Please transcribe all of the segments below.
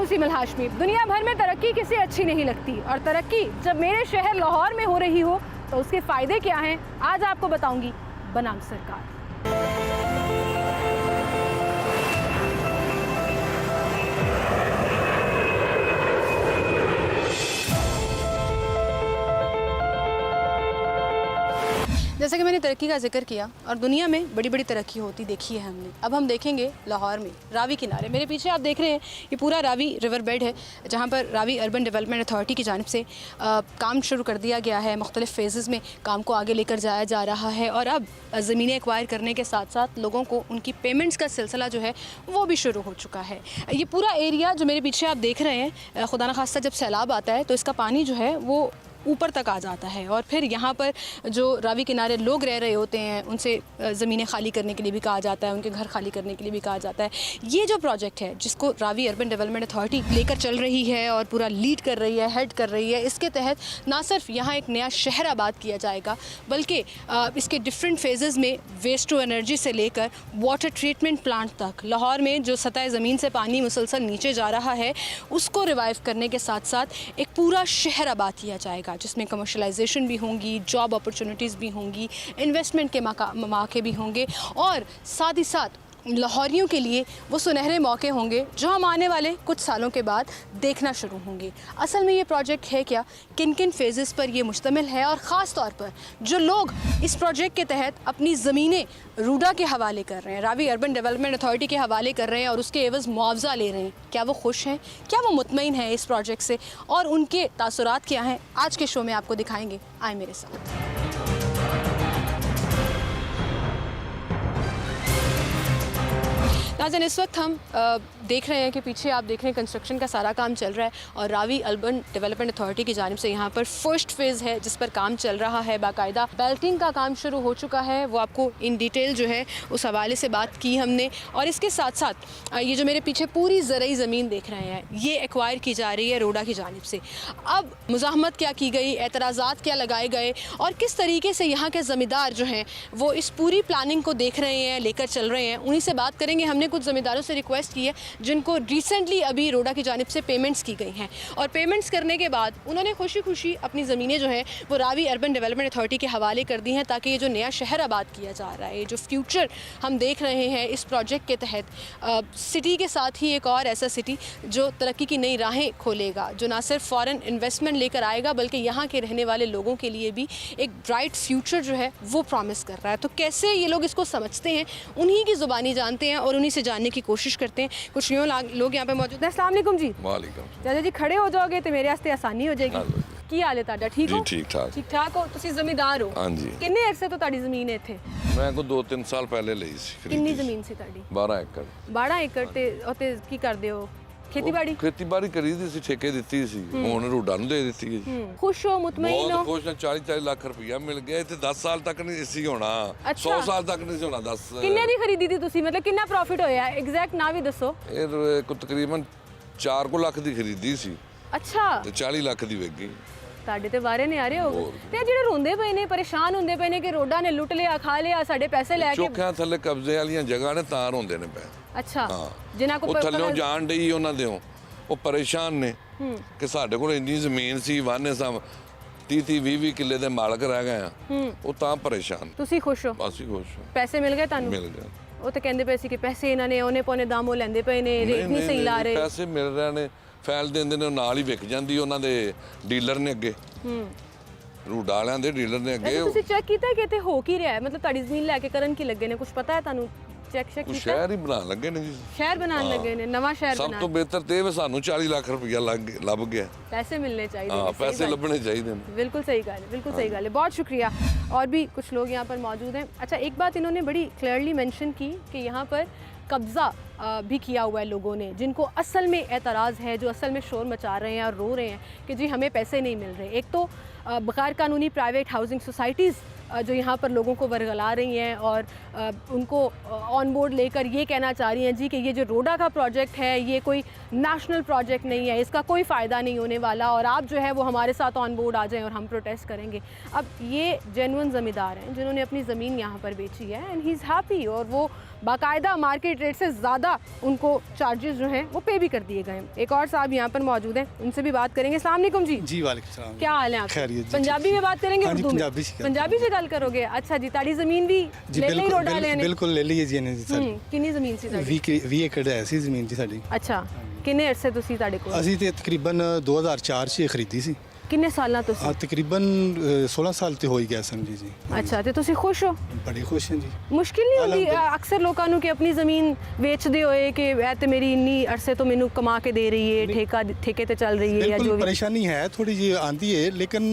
नूसीम हाशमी। दुनिया भर में तरक्की किसी अच्छी नहीं लगती, और तरक्की जब मेरे शहर लाहौर में हो रही हो तो उसके फ़ायदे क्या हैं, आज आपको बताऊंगी बनाम सरकार। जैसे कि मैंने तरक्की का जिक्र किया, और दुनिया में बड़ी बड़ी तरक्की होती देखी है हमने। अब हम देखेंगे लाहौर में रावी किनारे। मेरे पीछे आप देख रहे हैं ये पूरा रावी रिवर बेड है, जहाँ पर रावी अर्बन डेवलपमेंट अथॉरिटी की जानिब से काम शुरू कर दिया गया है। मुख्तलिफ फेजेज़ में काम को आगे लेकर जाया जा रहा है, और अब ज़मीनें एक्वायर करने के साथ साथ लोगों को उनकी पेमेंट्स का सिलसिला जो है वो भी शुरू हो चुका है। ये पूरा एरिया जो मेरे पीछे आप देख रहे हैं, खुदा न खास्ता जब सैलाब आता है तो इसका पानी जो है वो ऊपर तक आ जाता है, और फिर यहाँ पर जो रावी किनारे लोग रह रहे होते हैं उनसे ज़मीनें खाली करने के लिए भी कहा जाता है, उनके घर खाली करने के लिए भी कहा जाता है। ये जो प्रोजेक्ट है जिसको रावी अर्बन डेवलपमेंट अथॉरिटी लेकर चल रही है और पूरा लीड कर रही है, हेड कर रही है, इसके तहत ना सिर्फ यहाँ एक नया शहर आबाद किया जाएगा, बल्कि इसके डिफरेंट फेजेज़ में वेस्ट टू एनर्जी से लेकर वाटर ट्रीटमेंट प्लांट तक लाहौर में जो सतह ज़मीन से पानी मुसलसल नीचे जा रहा है उसको रिवाइव करने के साथ साथ एक पूरा शहर आबाद किया जाएगा, जिसमें कमर्शलाइजेशन भी होंगी, जॉब अपॉर्चुनिटीज़ भी होंगी, इन्वेस्टमेंट के मौके भी होंगे, और साथ ही साथ लाहौरियों के लिए वो सुनहरे मौके होंगे जो हम आने वाले कुछ सालों के बाद देखना शुरू होंगे। असल में ये प्रोजेक्ट है क्या, किन किन फेजेस पर ये मुश्तमिल है, और ख़ास तौर पर जो लोग इस प्रोजेक्ट के तहत अपनी ज़मीनें रूडा के हवाले कर रहे हैं, रावी अर्बन डेवलपमेंट अथॉरिटी के हवाले कर रहे हैं, और उसके एवज़ मुआवजा ले रहे हैं, क्या वो खुश हैं, क्या वो मुतमईन हैं इस प्रोजेक्ट से, और उनके तासुरात क्या हैं, आज के शो में आपको दिखाएंगे। आए मेरे साथ। नाज़रीन, इस वक्त हम देख रहे हैं कि पीछे आप देख रहे हैं कंस्ट्रक्शन का सारा काम चल रहा है, और रावी अर्बन डेवलपमेंट अथॉरिटी की जानिब से यहाँ पर फर्स्ट फेज़ है जिस पर काम चल रहा है। बाकायदा बेल्टिंग का काम शुरू हो चुका है, वो आपको इन डिटेल जो है उस हवाले से बात की हमने। और इसके साथ साथ ये जो मेरे पीछे पूरी ज़रई ज़मीन देख रहे हैं ये एक्वायर की जा रही है रोडा की जानिब से। अब मुज़ाहमत क्या की गई, एतराज़ात क्या लगाए गए, और किस तरीके से यहाँ के ज़मींदार जो हैं वो इस पूरी प्लानिंग को देख रहे हैं, लेकर चल रहे हैं, उन्हीं से बात करेंगे। हमने कुछ ज़मींदारों से रिक्वेस्ट की है जिनको रिसेंटली अभी रोडा की जानिब से पेमेंट्स की गई हैं, और पेमेंट्स करने के बाद उन्होंने खुशी खुशी अपनी ज़मीनें जो हैं वो रावी अर्बन डेवलपमेंट अथॉरिटी के हवाले कर दी हैं, ताकि ये जो नया शहर आबाद किया जा रहा है, जो फ्यूचर हम देख रहे हैं इस प्रोजेक्ट के तहत, सिटी के साथ ही एक और ऐसा सिटी जो तरक्की की नई राहें खोलेगा, जो ना सिर्फ फ़ॉरेन इन्वेस्टमेंट लेकर आएगा बल्कि यहाँ के रहने वाले लोगों के लिए भी एक ब्राइट फ्यूचर जो है वो प्रॉमिस कर रहा है। तो कैसे ये लोग इसको समझते हैं, उन्हीं की ज़ुबानी जानते हैं और उन्हीं से जानने की कोशिश करते हैं। कुछ यूँ लोग यहाँ पे मौजूद हैं। अस्सलाम वालेकुम जी। वालेकुम। चाचा जी खड़े हो जाओगे तो मेरे वास्ते आसानी हो जाएगी। की हाल है ਤੁਹਾਡਾ? ठीक हो? ठीक ठाक। ठीक ठाक हो? ਤੁਸੀਂ ਜ਼ਮੀਂਦਾਰ ਹੋ? हाँ जी। किन्ने अरसे तो ਤੁਹਾਡੀ ਜ਼ਮੀਨ है ਇੱਥੇ? मैं को 2-3 साल पहले ਲਈ ਸੀ। ਕਿੰਨੀ ਜ਼ਮੀਨ ਸੀ ਤੁਹਾਡੀ? 12 ਏਕੜ। 12 ਏਕੜ ਤੇ ਉੱਤੇ ਕੀ ਕਰਦੇ ਹੋ? ਖੇਤੀਬਾੜੀ? ਖੇਤੀਬਾੜੀ ਕਰੀਦੀ ਸੀ, ਠੇਕੇ ਦਿੱਤੀ ਸੀ, ਹੁਣ ਰੂਡਾਂ ਨੂੰ ਦੇ ਦਿੱਤੀ ਹੈ ਜੀ। खुश हो, मुतमईन हो? ਬਹੁਤ ਖੁਸ਼ ਹਾਂ। 40-40 ਲੱਖ ਰੁਪਈਆ ਮਿਲ ਗਿਆ। ਇੱਥੇ 10 ਸਾਲ ਤੱਕ ਨਹੀਂ ਸੀ ਹੋਣਾ, 100 ਸਾਲ ਤੱਕ ਨਹੀਂ ਸੀ ਹੋਣਾ। 10 ਕਿੰਨੇ ਦੀ ਖਰੀਦੀ ਸੀ ਤੁਸੀਂ? ਮਤਲਬ ਕਿੰਨਾ ਪ੍ਰੋਫਿਟ ਹੋਇਆ? ਐਗਜ਼ੈਕਟ ਨਾ ਵੀ ਦੱਸੋ। ਇਹ ਕੋ ਤਕਰੀਬਨ 4 ਲੱਖ ਦੀ ਖਰੀਦੀ ਸੀ, ਅੱਛਾ, ਤੇ 40 ਲੱਖ ਦੀ ਵਿਕ ਗਈ। ਤੁਹਾਡੇ ਤੇ ਵਾਰੇ ਨੇ ਆ ਰਹੇ ਹੋ ਤੇ ਜਿਹੜੇ ਰੋਂਦੇ ਪਏ ਨੇ, ਪਰੇਸ਼ਾਨ ਹੁੰਦੇ ਪਏ ਨੇ ਕਿ ਰੋਡਾ ਨੇ ਲੁੱਟ ਲਿਆ, ਖਾ ਲਿਆ, ਸਾਡੇ ਪੈਸੇ ਲੈ ਕੇ। ਚੋਖਿਆਂ ਥੱਲੇ ਕਬਜ਼ੇ ਵਾਲੀਆਂ ਜਗ੍ਹਾ ਨੇ ਤਾਂ ਰੋਂਦੇ ਨੇ ਪਏ। ਅੱਛਾ, ਹਾਂ, ਜਿਨ੍ਹਾਂ ਕੋ ਉਹ ਥੱਲੋਂ ਜਾਣ ਡਈ ਉਹਨਾਂ ਦੇ ਉਹ ਪਰੇਸ਼ਾਨ ਨੇ ਕਿ ਸਾਡੇ ਕੋਲ ਇੰਨੀ ਜ਼ਮੀਨ ਸੀ, ਵਾਹਨੇ ਸਾਂ 30-20 ਕਿੱਲੇ ਦੇ ਮਾਲਕ ਰਹਿ ਗਏ ਆ, ਉਹ ਤਾਂ ਪਰੇਸ਼ਾਨ। ਤੁਸੀਂ ਖੁਸ਼ ਹੋ? ਅਸੀਂ ਖੁਸ਼ ਹਾਂ। ਪੈਸੇ ਮਿਲ ਗਏ ਤੁਹਾਨੂੰ? ਮਿਲ ਗਏ। ਉਹ ਤਾਂ ਕਹਿੰਦੇ ਪਏ ਸੀ ਕਿ ਪੈਸੇ ਇਹਨਾਂ ਨੇ ਉਹਨੇ ਪੌਣੇ ਦਾਮੋਂ ਲੈਂਦੇ ਪਏ ਨੇ, ਰੇਟ ਨਹੀਂ ਸਹੀ ਲਾ ਰਹੇ। ਪੈਸੇ ਮਿਲ ਰਹੇ ਨੇ, ਫਾਈਲ ਦਿੰਦੇ ਨੇ, ਨਾਲ ਹੀ ਵਿਕ ਜਾਂਦੀ ਉਹਨਾਂ ਦੇ ਡੀਲਰ ਨੇ ਅੱਗੇ, ਰੂਡਾ ਵਾਲਿਆਂ ਦੇ ਡੀਲਰ ਨੇ ਅੱਗੇ। ਤੁਸੀਂ ਚੈੱਕ ਕੀਤਾ ਕਿ ਇੱਥੇ ਹੋ ਕੀ ਰਿਹਾ ਹੈ? ਮਤਲਬ ਤੁਹਾਡੀ ਜ਼ਮੀਨ ਲੈ ਕੇ ਕਰਨ ਕੀ ਲੱਗੇ ਨੇ, ਕੁਝ ਪਤਾ ਹੈ ਤੁਹਾਨੂੰ? ਚੈੱਕ ਕੀਤਾ? ਸ਼ਹਿਰ ਹੀ ਬਣਾਉਣ ਲੱਗੇ ਨੇ ਜੀ। ਸ਼ਹਿਰ ਬਣਾਉਣ ਲੱਗੇ ਨੇ, ਨਵਾਂ ਸ਼ਹਿਰ ਸਭ ਤੋਂ ਬਿਹਤਰ ਤੇ ਸਾਨੂੰ 40 ਲੱਖ ਰੁਪਇਆ ਲੱਭ ਗਿਆ। पैसे मिलने चाहिए। हाँ, पैसे लभने चाहिए। बिल्कुल सही गल है, बिल्कुल सही गल है। बहुत शुक्रिया। और भी कुछ लोग यहाँ पर मौजूद हैं। अच्छा, एक बात इन्होंने बड़ी क्लियरली मेंशन की कि यहाँ पर कब्ज़ा भी किया हुआ है लोगों ने, जिनको असल में एतराज़ है, जो असल में शोर मचा रहे हैं और रो रहे हैं कि जी हमें पैसे नहीं मिल रहे। एक तो गैर कानूनी प्राइवेट हाउसिंग सोसाइटीज़ जो यहाँ पर लोगों को वरगला रही हैं और उनको ऑन बोर्ड लेकर ये कहना चाह रही हैं जी कि ये जो रोडा का प्रोजेक्ट है ये कोई नेशनल प्रोजेक्ट नहीं है, इसका कोई फ़ायदा नहीं होने वाला और आप जो है वो हमारे साथ ऑन बोर्ड आ जाएं और हम प्रोटेस्ट करेंगे। अब ये जेन्युइन ज़मींदार हैं जिन्होंने अपनी ज़मीन यहाँ पर बेची है एंड ही इज़ हैप्पी, और वो बाकायदा मार्केट रेट से ज़्यादा उनको चार्जेस जो हैं वो पे भी कर दिए गए हैं। एक और साहब यहाँ पर मौजूद हैं, उनसे भी बात करेंगे। अस्सलाम वालेकुम जी। जी वालेकुम सलाम। क्या हाल है आप? खैरियत जी। पंजाबी में बात करेंगे? हाँ जी, उर्दू में? पंजाबी से। पंजाबी से गल करोगे? अच्छा जी। ताड़ी ज़मीन भी जी ले ली रोडा लेने? बिल्कुल ले ਲਈ ਜੀ ਇਹਨੇ ਜੀ ਸਾਡੀ। किन्नी ज़मीन सी ताड़ी? 20 ਏਕੜ ਹੈ ਸੀ ਜ਼ਮੀਨ ਜੀ ਸਾਡੀ। अच्छा, किन्ने अरसे तुसी ताड़े कोल? ਅਸੀਂ ਤੇ ਤਕਰੀਬਨ 2004 ਚ ਇਹ ਖਰੀਦੀ ਸੀ। किन्ने सालां तुसी? ਤਕਰੀਬਨ 16 ਸਾਲ ਤੇ ਹੋ ਹੀ ਗਿਆ ਸਮਝੀ ਜੀ। अच्छा, ਤੇ ਤੁਸੀਂ ਖੁਸ਼ ਹੋ? ਬੜੇ ਖੁਸ਼ ਹਾਂ ਜੀ। ਮੁਸ਼ਕਿਲ ਨਹੀਂ ਹੁੰਦੀ ਅਕਸਰ ਲੋਕਾਂ ਨੂੰ ਕਿ ਆਪਣੀ ਜ਼ਮੀਨ ਵੇਚਦੇ ਹੋਏ ਕਿ ਇਹ ਤੇ ਮੇਰੀ ਇੰਨੀ ਅਰਸੇ ਤੋਂ ਮੈਨੂੰ ਕਮਾ ਕੇ ਦੇ ਰਹੀ ਹੈ, ਠੇਕੇ ਤੇ ਚੱਲ ਰਹੀ ਹੈ ਜਾਂ ਜੋ ਬਿਲਕੁਲ ਵੀ? ਪਰੇਸ਼ਾਨੀ ਹੈ ਥੋੜੀ ਜੀ ਆਂਦੀ ਹੈ, ਲੇਕਿਨ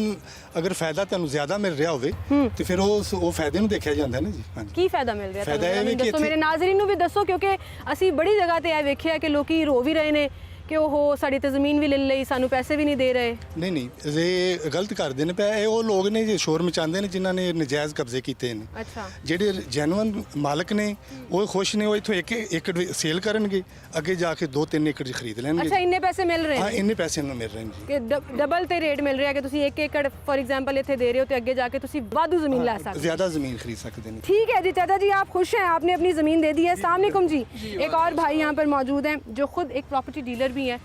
ਅਗਰ ਫਾਇਦਾ ਤੁਹਾਨੂੰ ਜ਼ਿਆਦਾ ਮਿਲ ਰਿਹਾ ਹੋਵੇ ਤੇ ਫਿਰ ਉਹ ਫਾਇਦੇ ਨੂੰ ਦੇਖਿਆ ਜਾਂਦਾ ਹੈ ਨਾ ਜੀ। ਹਾਂਜੀ। ਕੀ ਫਾਇਦਾ ਮਿਲ ਰਿਹਾ ਫਾਇਦਾ ਇਹ ਤੁਹਾਨੂੰ? ਵੀ ਕਿ ਦੱਸੋ, ਮੇਰੇ ਨਾਜ਼ਰੀਨ ਨੂੰ ਵੀ ਦੱਸੋ, ਕਿਉਂਕਿ ਅਸੀਂ ਬੜੀ ਜਗ੍ਹਾ ਤੇ ਇਹ ਵੇਖਿਆ ਕਿ ਲੋਕੀ ਰੋ ਵੀ ਰਹੇ ਨੇ ਕਿ ਉਹ ਸਾਡੀ ਤੇ ਜ਼ਮੀਨ ਵੀ ਲੈ ਲਈ, ਸਾਨੂੰ ਪੈਸੇ ਵੀ ਨਹੀਂ ਦੇ ਰਹੇ। ਨਹੀਂ ਇਹ ਗਲਤ ਕਰਦੇ ਨੇ ਪਿਆ। ਇਹ ਉਹ ਲੋਕ ਨੇ ਜੇ ਸ਼ੋਰ ਮਚਾਉਂਦੇ ਨੇ ਜਿਨ੍ਹਾਂ ਨੇ ਨਜਾਇਜ਼ ਕਬਜ਼ੇ ਕੀਤੇ ਨੇ। ਅੱਛਾ। ਜਿਹੜੇ ਜੈਨੂਅਨ ਮਾਲਕ ਨੇ ਉਹ ਖੁਸ਼ ਨੇ, ਉਹ ਇੱਥੋਂ ਇੱਕ ਏਕੜ ਸੇਲ ਕਰਨਗੇ, ਅੱਗੇ ਜਾ ਕੇ 2-3 ਏਕੜ ਚ ਖਰੀਦ ਲੈਣਗੇ। ਅੱਛਾ, ਇੰਨੇ ਪੈਸੇ ਮਿਲ ਰਹੇ ਹਾਂ, ਨੇ? ਇੰਨੇ ਪੈਸੇ ਨੂੰ ਮਿਲ ਰਹੇ ਨੇ ਜੀ। ਕਿ ਡਬਲ ਤੇ ਰੇਟ ਮਿਲ ਰਿਹਾ ਕਿ ਤੁਸੀਂ 1 ਏਕੜ ਫॉर एग्जांपल ਇੱਥੇ ਦੇ ਰਹੇ ਹੋ ਤੇ ਅੱਗੇ ਜਾ ਕੇ ਤੁਸੀਂ ਵਾਧੂ ਜ਼ਮੀਨ ਲੈ ਸਕਦੇ ਹੋ। ज़्यादा ज़मीन खरीद सकते हैं। ठीक है जी। चाचा जी आप खुश हैं, आपने अपनी ज़मीन दे दी है? अस्सलाम वालेकुम जी। एक और भाई यहाँ पर मौजूद हैं जो खुद एक प्रॉपर्टी डीलर भी हैं,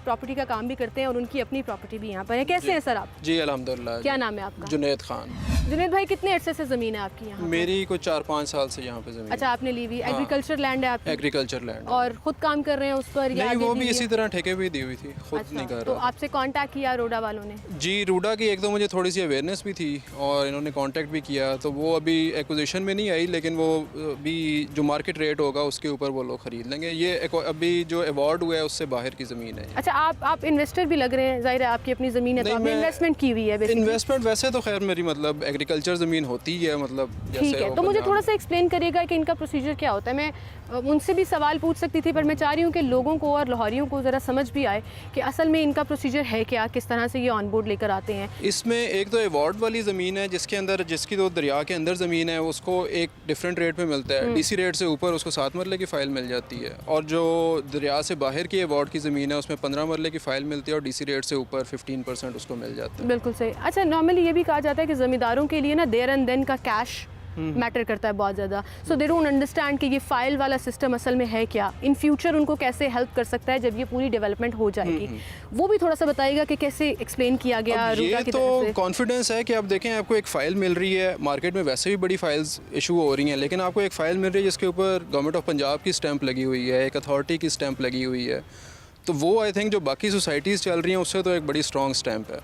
प्रॉपर्टी का काम भी करते हैं और उनकी अपनी प्रॉपर्टी भी यहाँ पर है। कैसे हैं सर आप? जी अल्हम्दुलिल्लाह। क्या नाम है आपका? जुनैद खान। जुनैद भाई, कितने अरसे से ज़मीन है आपकी यहाँ? मेरी कुछ 4-5 साल से यहाँ पे ज़मीन। अच्छा, आपने ली हुई एग्रीकल्चर लैंड है आपकी? Agriculture land. और खुद काम कर रहे हैं उस पर या नहीं, आगे वो दी भी हुई इसी है? तरह ठेके पे दी हुई थी, खुद अच्छा, नहीं कर तो रहा। आपसे कांटेक्ट किया रोडा वालों ने? जी, रूडा की एक तो मुझे थोड़ी सी अवेयरनेस भी थी और इन्होंने कांटेक्ट भी किया, तो वो अभी एक्विजिशन में नहीं आई, लेकिन वो अभी जो मार्केट रेट होगा उसके ऊपर वो लोग ख़रीद लेंगे। ये अभी जो अवार्ड हुआ है उससे बाहर की ज़मीन है। अच्छा, आप इन्वेस्टर भी लग रहे हैं, जाहिर है आपकी अपनी ज़मीन है तो नहीं, आपने मैं इन्वेस्टमेंट की हुई है basically। इन्वेस्टमेंट वैसे तो खैर मेरी मतलब एग्रीकल्चर ज़मीन होती है, मतलब ठीक है। तो मुझे थोड़ा सा एक्सप्लेन करिएगा कि इनका प्रोसीजर क्या होता है। मैं उनसे भी सवाल पूछ सकती थी, पर मैं चाह रही हूँ कि लोगों को और लाहौरियों को ज़रा समझ भी आए कि असल में इनका प्रोसीजर है क्या, किस तरह से ये ऑन बोर्ड लेकर आते हैं। इसमें एक तो अवार्ड वाली ज़मीन है जिसके अंदर, जिसकी तो दरिया के अंदर ज़मीन है, उसको एक डिफरेंट रेट पे मिलता है। डीसी रेट से ऊपर उसको 7 मरले की फ़ाइल मिल जाती है, और जो दरिया से बाहर की अवार्ड की ज़मीन है उसमें 15 मरले की फ़ाइल मिलती है और डीसी रेट से ऊपर 15% उसको मिल जाता है। बिल्कुल सही। अच्छा, नॉर्मली ये भी कहा जाता है कि ज़मींदारों के लिए ना देयर एंड देन का कैश मैटर करता है बहुत ज़्यादा। सो दे डोंट अंडरस्टैंड कि ये फ़ाइल वाला सिस्टम असल में है क्या, इन फ्यूचर उनको कैसे हेल्प कर सकता है जब ये पूरी डेवलपमेंट हो जाएगी। वो भी थोड़ा सा बताइएगा कि कैसे एक्सप्लेन किया गया रूडा ये की तो तरफ से। कॉन्फिडेंस है कि आप देखें, आपको एक फ़ाइल मिल रही है, मार्केट में वैसे भी बड़ी फ़ाइल्स इशू हो रही हैं, लेकिन आपको एक फ़ाइल मिल रही है जिसके ऊपर गवर्नमेंट ऑफ पंजाब की स्टैंप लगी हुई है, एक अथॉरिटी की स्टैंप लगी हुई है, तो वो आई थिंक जो बाकी सोसाइटीज़ चल रही हैं उससे तो एक बड़ी स्ट्रॉन्ग स्टैंप है,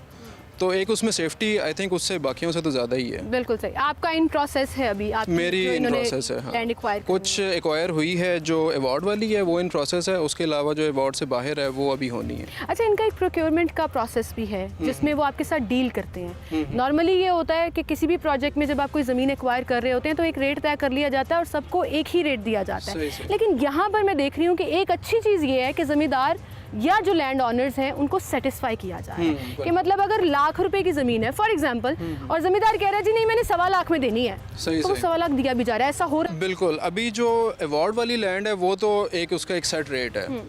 तो एक उसमें सेफ्टी आई थिंक उससे बाकियों से तो ज़्यादा ही है। बिल्कुल सही। आपका इन प्रोसेस है अभी? आप मेरी इन प्रोसेस है, हाँ। लैंड एक्वायर कुछ एक्वायर हुई है, जो अवार्ड वाली है वो इन प्रोसेस है, उसके अलावा जो अवार्ड से बाहर है वो अभी होनी है। अच्छा, इनका एक प्रोक्योरमेंट का प्रोसेस भी है जिसमें वो आपके साथ डील करते हैं। नॉर्मली ये होता है कि किसी भी प्रोजेक्ट में जब आप कोई ज़मीन एक्वायर कर रहे होते हैं तो एक रेट तय कर लिया जाता है और सबको एक ही रेट दिया जाता है। सही। लेकिन यहाँ पर मैं देख रही हूँ कि एक अच्छी चीज़ ये है कि ज़मींदार या जो लैंड ऑनर्स हैं उनको सेटिस्फाई किया जाए कि मतलब अगर लाख रुपए की ज़मीन है फॉर एग्जांपल और ज़मींदार कह रहा है जी नहीं मैंने 1.25 लाख में देनी है, सही तो वो 1.25 लाख दिया भी जा रहा है, ऐसा हो रहा है? बिल्कुल। अभी जो अवार्ड वाली लैंड है वो तो एक उसका एक सेट रेट है,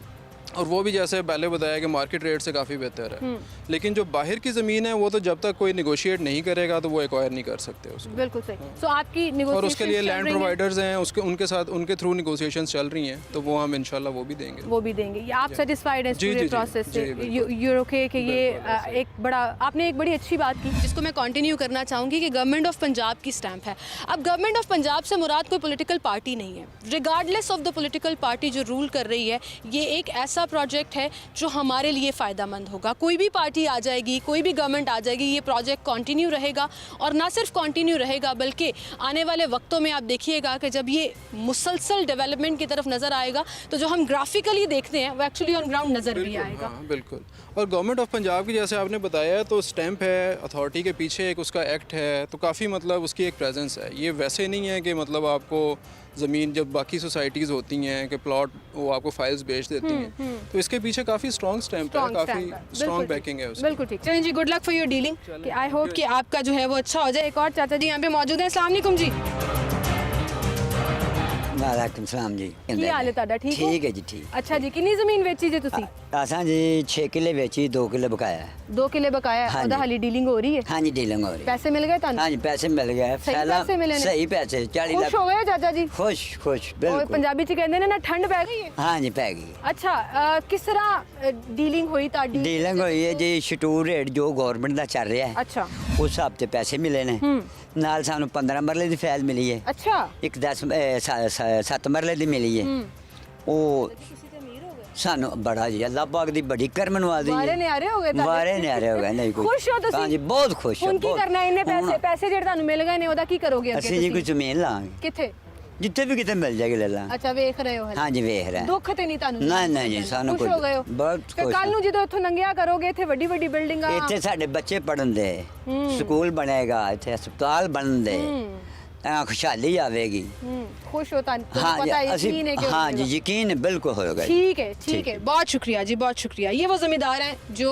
और वो भी जैसे पहले बताया कि मार्केट रेट से काफ़ी बेहतर है, लेकिन जो बाहर की ज़मीन है वो तो जब तक कोई निगोशिएट नहीं करेगा तो वो एक्वायर नहीं कर सकते उसको। बिल्कुल सही। सो आपकी और उसके लिए negotiations चल लैंड रही हैं? प्रोवाइडर्स हैं, उसके उनके साथ उनके थ्रू निगोशिएशंस चल रही हैं, तो वो हम इंशाल्लाह वो भी देंगे। वो भी देंगे। ये आप सेटिस्फाइड हैं इस जी, पूरे जी, जी, प्रोसेस से? जी, बिल्कुल। यू ओके कि ये एक बड़ा, आपने एक बड़ी अच्छी बात की जिसको मैं कंटिन्यू करना चाहूँगी कि गवर्नमेंट ऑफ पंजाब की स्टैंप है। अब गवर्नमेंट ऑफ पंजाब से मुराद कोई पॉलिटिकल पार्टी नहीं है, regardless of the political party जो रूल कर रही है, ये एक ऐसा प्रोजेक्ट है जो हमारे लिए फ़ायदा मंद होगा। कोई भी पार्टी आ जाएगी, कोई भी गवर्नमेंट आ जाएगी, ये प्रोजेक्ट कंटिन्यू रहेगा, और ना सिर्फ कंटिन्यू रहेगा बल्कि आने वाले वक्तों में आप देखिएगा कि जब ये मुसलसल डेवलपमेंट की तरफ नज़र आएगा तो जो हम ग्राफिकली देखते हैं वो एक्चुअली ऑन ग्राउंड नज़र भी आएगा। हाँ, बिल्कुल। और गवर्नमेंट ऑफ पंजाब की जैसे आपने बताया तो स्टैंप है, अथॉरिटी के पीछे एक उसका एक्ट है, तो काफ़ी मतलब उसकी एक प्रेजेंस है। ये वैसे नहीं है कि मतलब आपको ज़मीन जब बाकी सोसाइटीज़ होती हैं कि प्लॉट वो आपको फाइल्स बेच देती हैं, तो इसके पीछे काफ़ी स्ट्रॉन्ग स्टैम्प है, काफ़ी स्ट्रॉन्ग बैकिंग है उसकी। बिल्कुल ठीक। चलिए जी, good luck for your dealing. I hope कि आपका जो है वो अच्छा हो जाए। एक और चाचा जी यहाँ पे मौजूद हैं। अस्सलाम वालेकुम जी। वालेकुम सलाम जी। ਕੀ ਹਾਲ ਹੈ ਤੁਹਾਡਾ? ਠੀਕ ਹੋ? ठीक है जी ठीक। अच्छा जी, कितनी ਜ਼ਮੀਨ ਵੇਚੀ ਜੇ ਤੁਸੀਂ? असा जी 6 किले बेची 2 किले बकाया। 2 ਕਿੱਲੇ ਬਕਾਇਆ हाँ ਉਹਦਾ जी। ਹਾਲੀ ਡੀਲਿੰਗ ਹੋ ਰਹੀ ਹੈ? हाँ जी डीलिंग हो रही है। ਪੈਸੇ ਮਿਲ ਗਏ ਤੁਹਾਨੂੰ? हाँ जी पैसे मिल गए। सही पैसे मिले ने? सही पैसे 40 ਖੁਸ਼ ਹੋ लाख। ਗਏ ਚਾਚਾ ਜੀ? खुश खुश और बिल्कुल। ਪੰਜਾਬੀ ਚ ਕਹਿੰਦੇ ਨੇ ਨਾ ਠੰਡ ਪੈ ਗਈ ਹੈ। हाँ जी पै गई। ਅੱਛਾ, ਕਿਸ ਤਰ੍ਹਾਂ ਡੀਲਿੰਗ ਹੋਈ ਤੁਹਾਡੀ? डीलिंग हुई है जी शटूर रेट जो गवर्नमेंट का चल रहा है ਅੱਛਾ उस हिसाब से पैसे मिले ने। नाल सानू 15 मरले की फाइल मिली है। ਅੱਛਾ। एक 7 मरले की मिली है। वो सानू बड़ा जी अल्लाह पाक दी बड़ी करम नवाजी ਵਾਰੇ ਨਿਆਰੇ ਹੋ ਗਏ ਤੁਹਾਡੇ? वारे न्यारे हो गए नहीं कोई। ਖੁਸ਼ ਹੋ ਤੁਸੀਂ? हाँ जी बहुत खुश ਹੁਣ ਕੀ बहुत। ਕਰਨਾ ਇਹਨੇ ਹੁਣ ਪੈਸੇ ਜਿਹੜੇ ਤੁਹਾਨੂੰ ਮਿਲ ਗਏ ਨੇ ਉਹਦਾ ਕੀ ਕਰੋਗੇ ਅੱਗੇ ਅਸੀਂ ਜੀ ਕੋਈ ਤੁਸੀਂ? ਜ਼ਮੀਨ ਲਾਂਗੇ ਕਿੱਥੇ? ਜਿੱਥੇ ਵੀ ਕਿਤੇ ਮਿਲ ਜਾਏਗੀ ਲੈ ਲਾਂਗੇ। ਅੱਛਾ, ਵੇਖ ਰਹੇ ਹੋ ਹਲੇ? हाँ जी वेख रहे हैं। ਦੁੱਖ ਤੇ ਨਹੀਂ ਤੁਹਾਨੂੰ? ਨਹੀਂ, ਨਹੀਂ ਜੀ, ਸਾਨੂੰ ਖੁਸ਼ ਕੋਈ- ਹੋ ਗਏ ਹੋ? ਬਹੁਤ ਤੇ ਖੁਸ਼ ਕੱਲ ਹਾਂ। ਨੂੰ ਜਦੋਂ ਇੱਥੋਂ ਲੰਘਿਆ ਕਰੋਗੇ ਇੱਥੇ ਵੱਡੀ ਵੱਡੀ ਬਿਲਡਿੰਗਾਂ। ਇੱਥੇ ਸਾਡੇ ਬੱਚੇ ਪੜਨ ਦੇ ਸਕੂਲ ਬਣੇਗਾ ਇੱਥੇ ਹਸਪਤਾਲ ਬਣਨ ਦੇ ਤਾਂ ਖੁਸ਼ਹਾਲੀ ਆਵੇਗੀ। खुश होता हाँ जी पता है, ਅਸੀਂ यकीन है कि हाँ होगा। जी यकीन बिल्कुल होगा। ठीक है, ठीक ठीक है, बहुत शुक्रिया जी, बहुत शुक्रिया। ये वो ज़मींदार हैं जो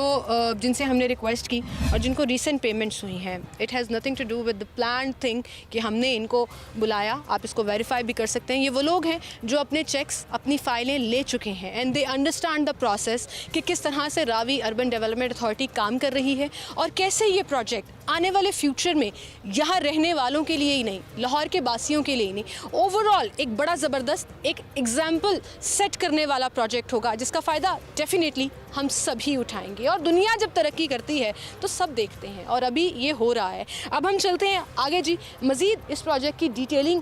जिनसे हमने रिक्वेस्ट की और जिनको रीसेंट पेमेंट्स हुई हैं। It has nothing to do with the plan thing कि हमने इनको बुलाया। आप इसको वेरीफाई भी कर सकते हैं। ये वो लोग हैं जो अपने चेक्स, अपनी फ़ाइलें ले चुके हैं and they understand the process कि किस तरह से रावी अर्बन डेवलपमेंट अथॉरिटी काम कर रही है और कैसे ये प्रोजेक्ट आने वाले फ्यूचर में यहाँ रहने वालों के लिए ही नहीं, लाहौर के बासियों के लिए ही नहीं, ओवरऑल एक बड़ा ज़बरदस्त एक एग्जाम्पल सेट करने वाला प्रोजेक्ट होगा जिसका फ़ायदा डेफिनेटली हम सभी उठाएंगे। और दुनिया जब तरक्की करती है तो सब देखते हैं और अभी ये हो रहा है। अब हम चलते हैं आगे जी, मज़ीद इस प्रोजेक्ट की डिटेलिंग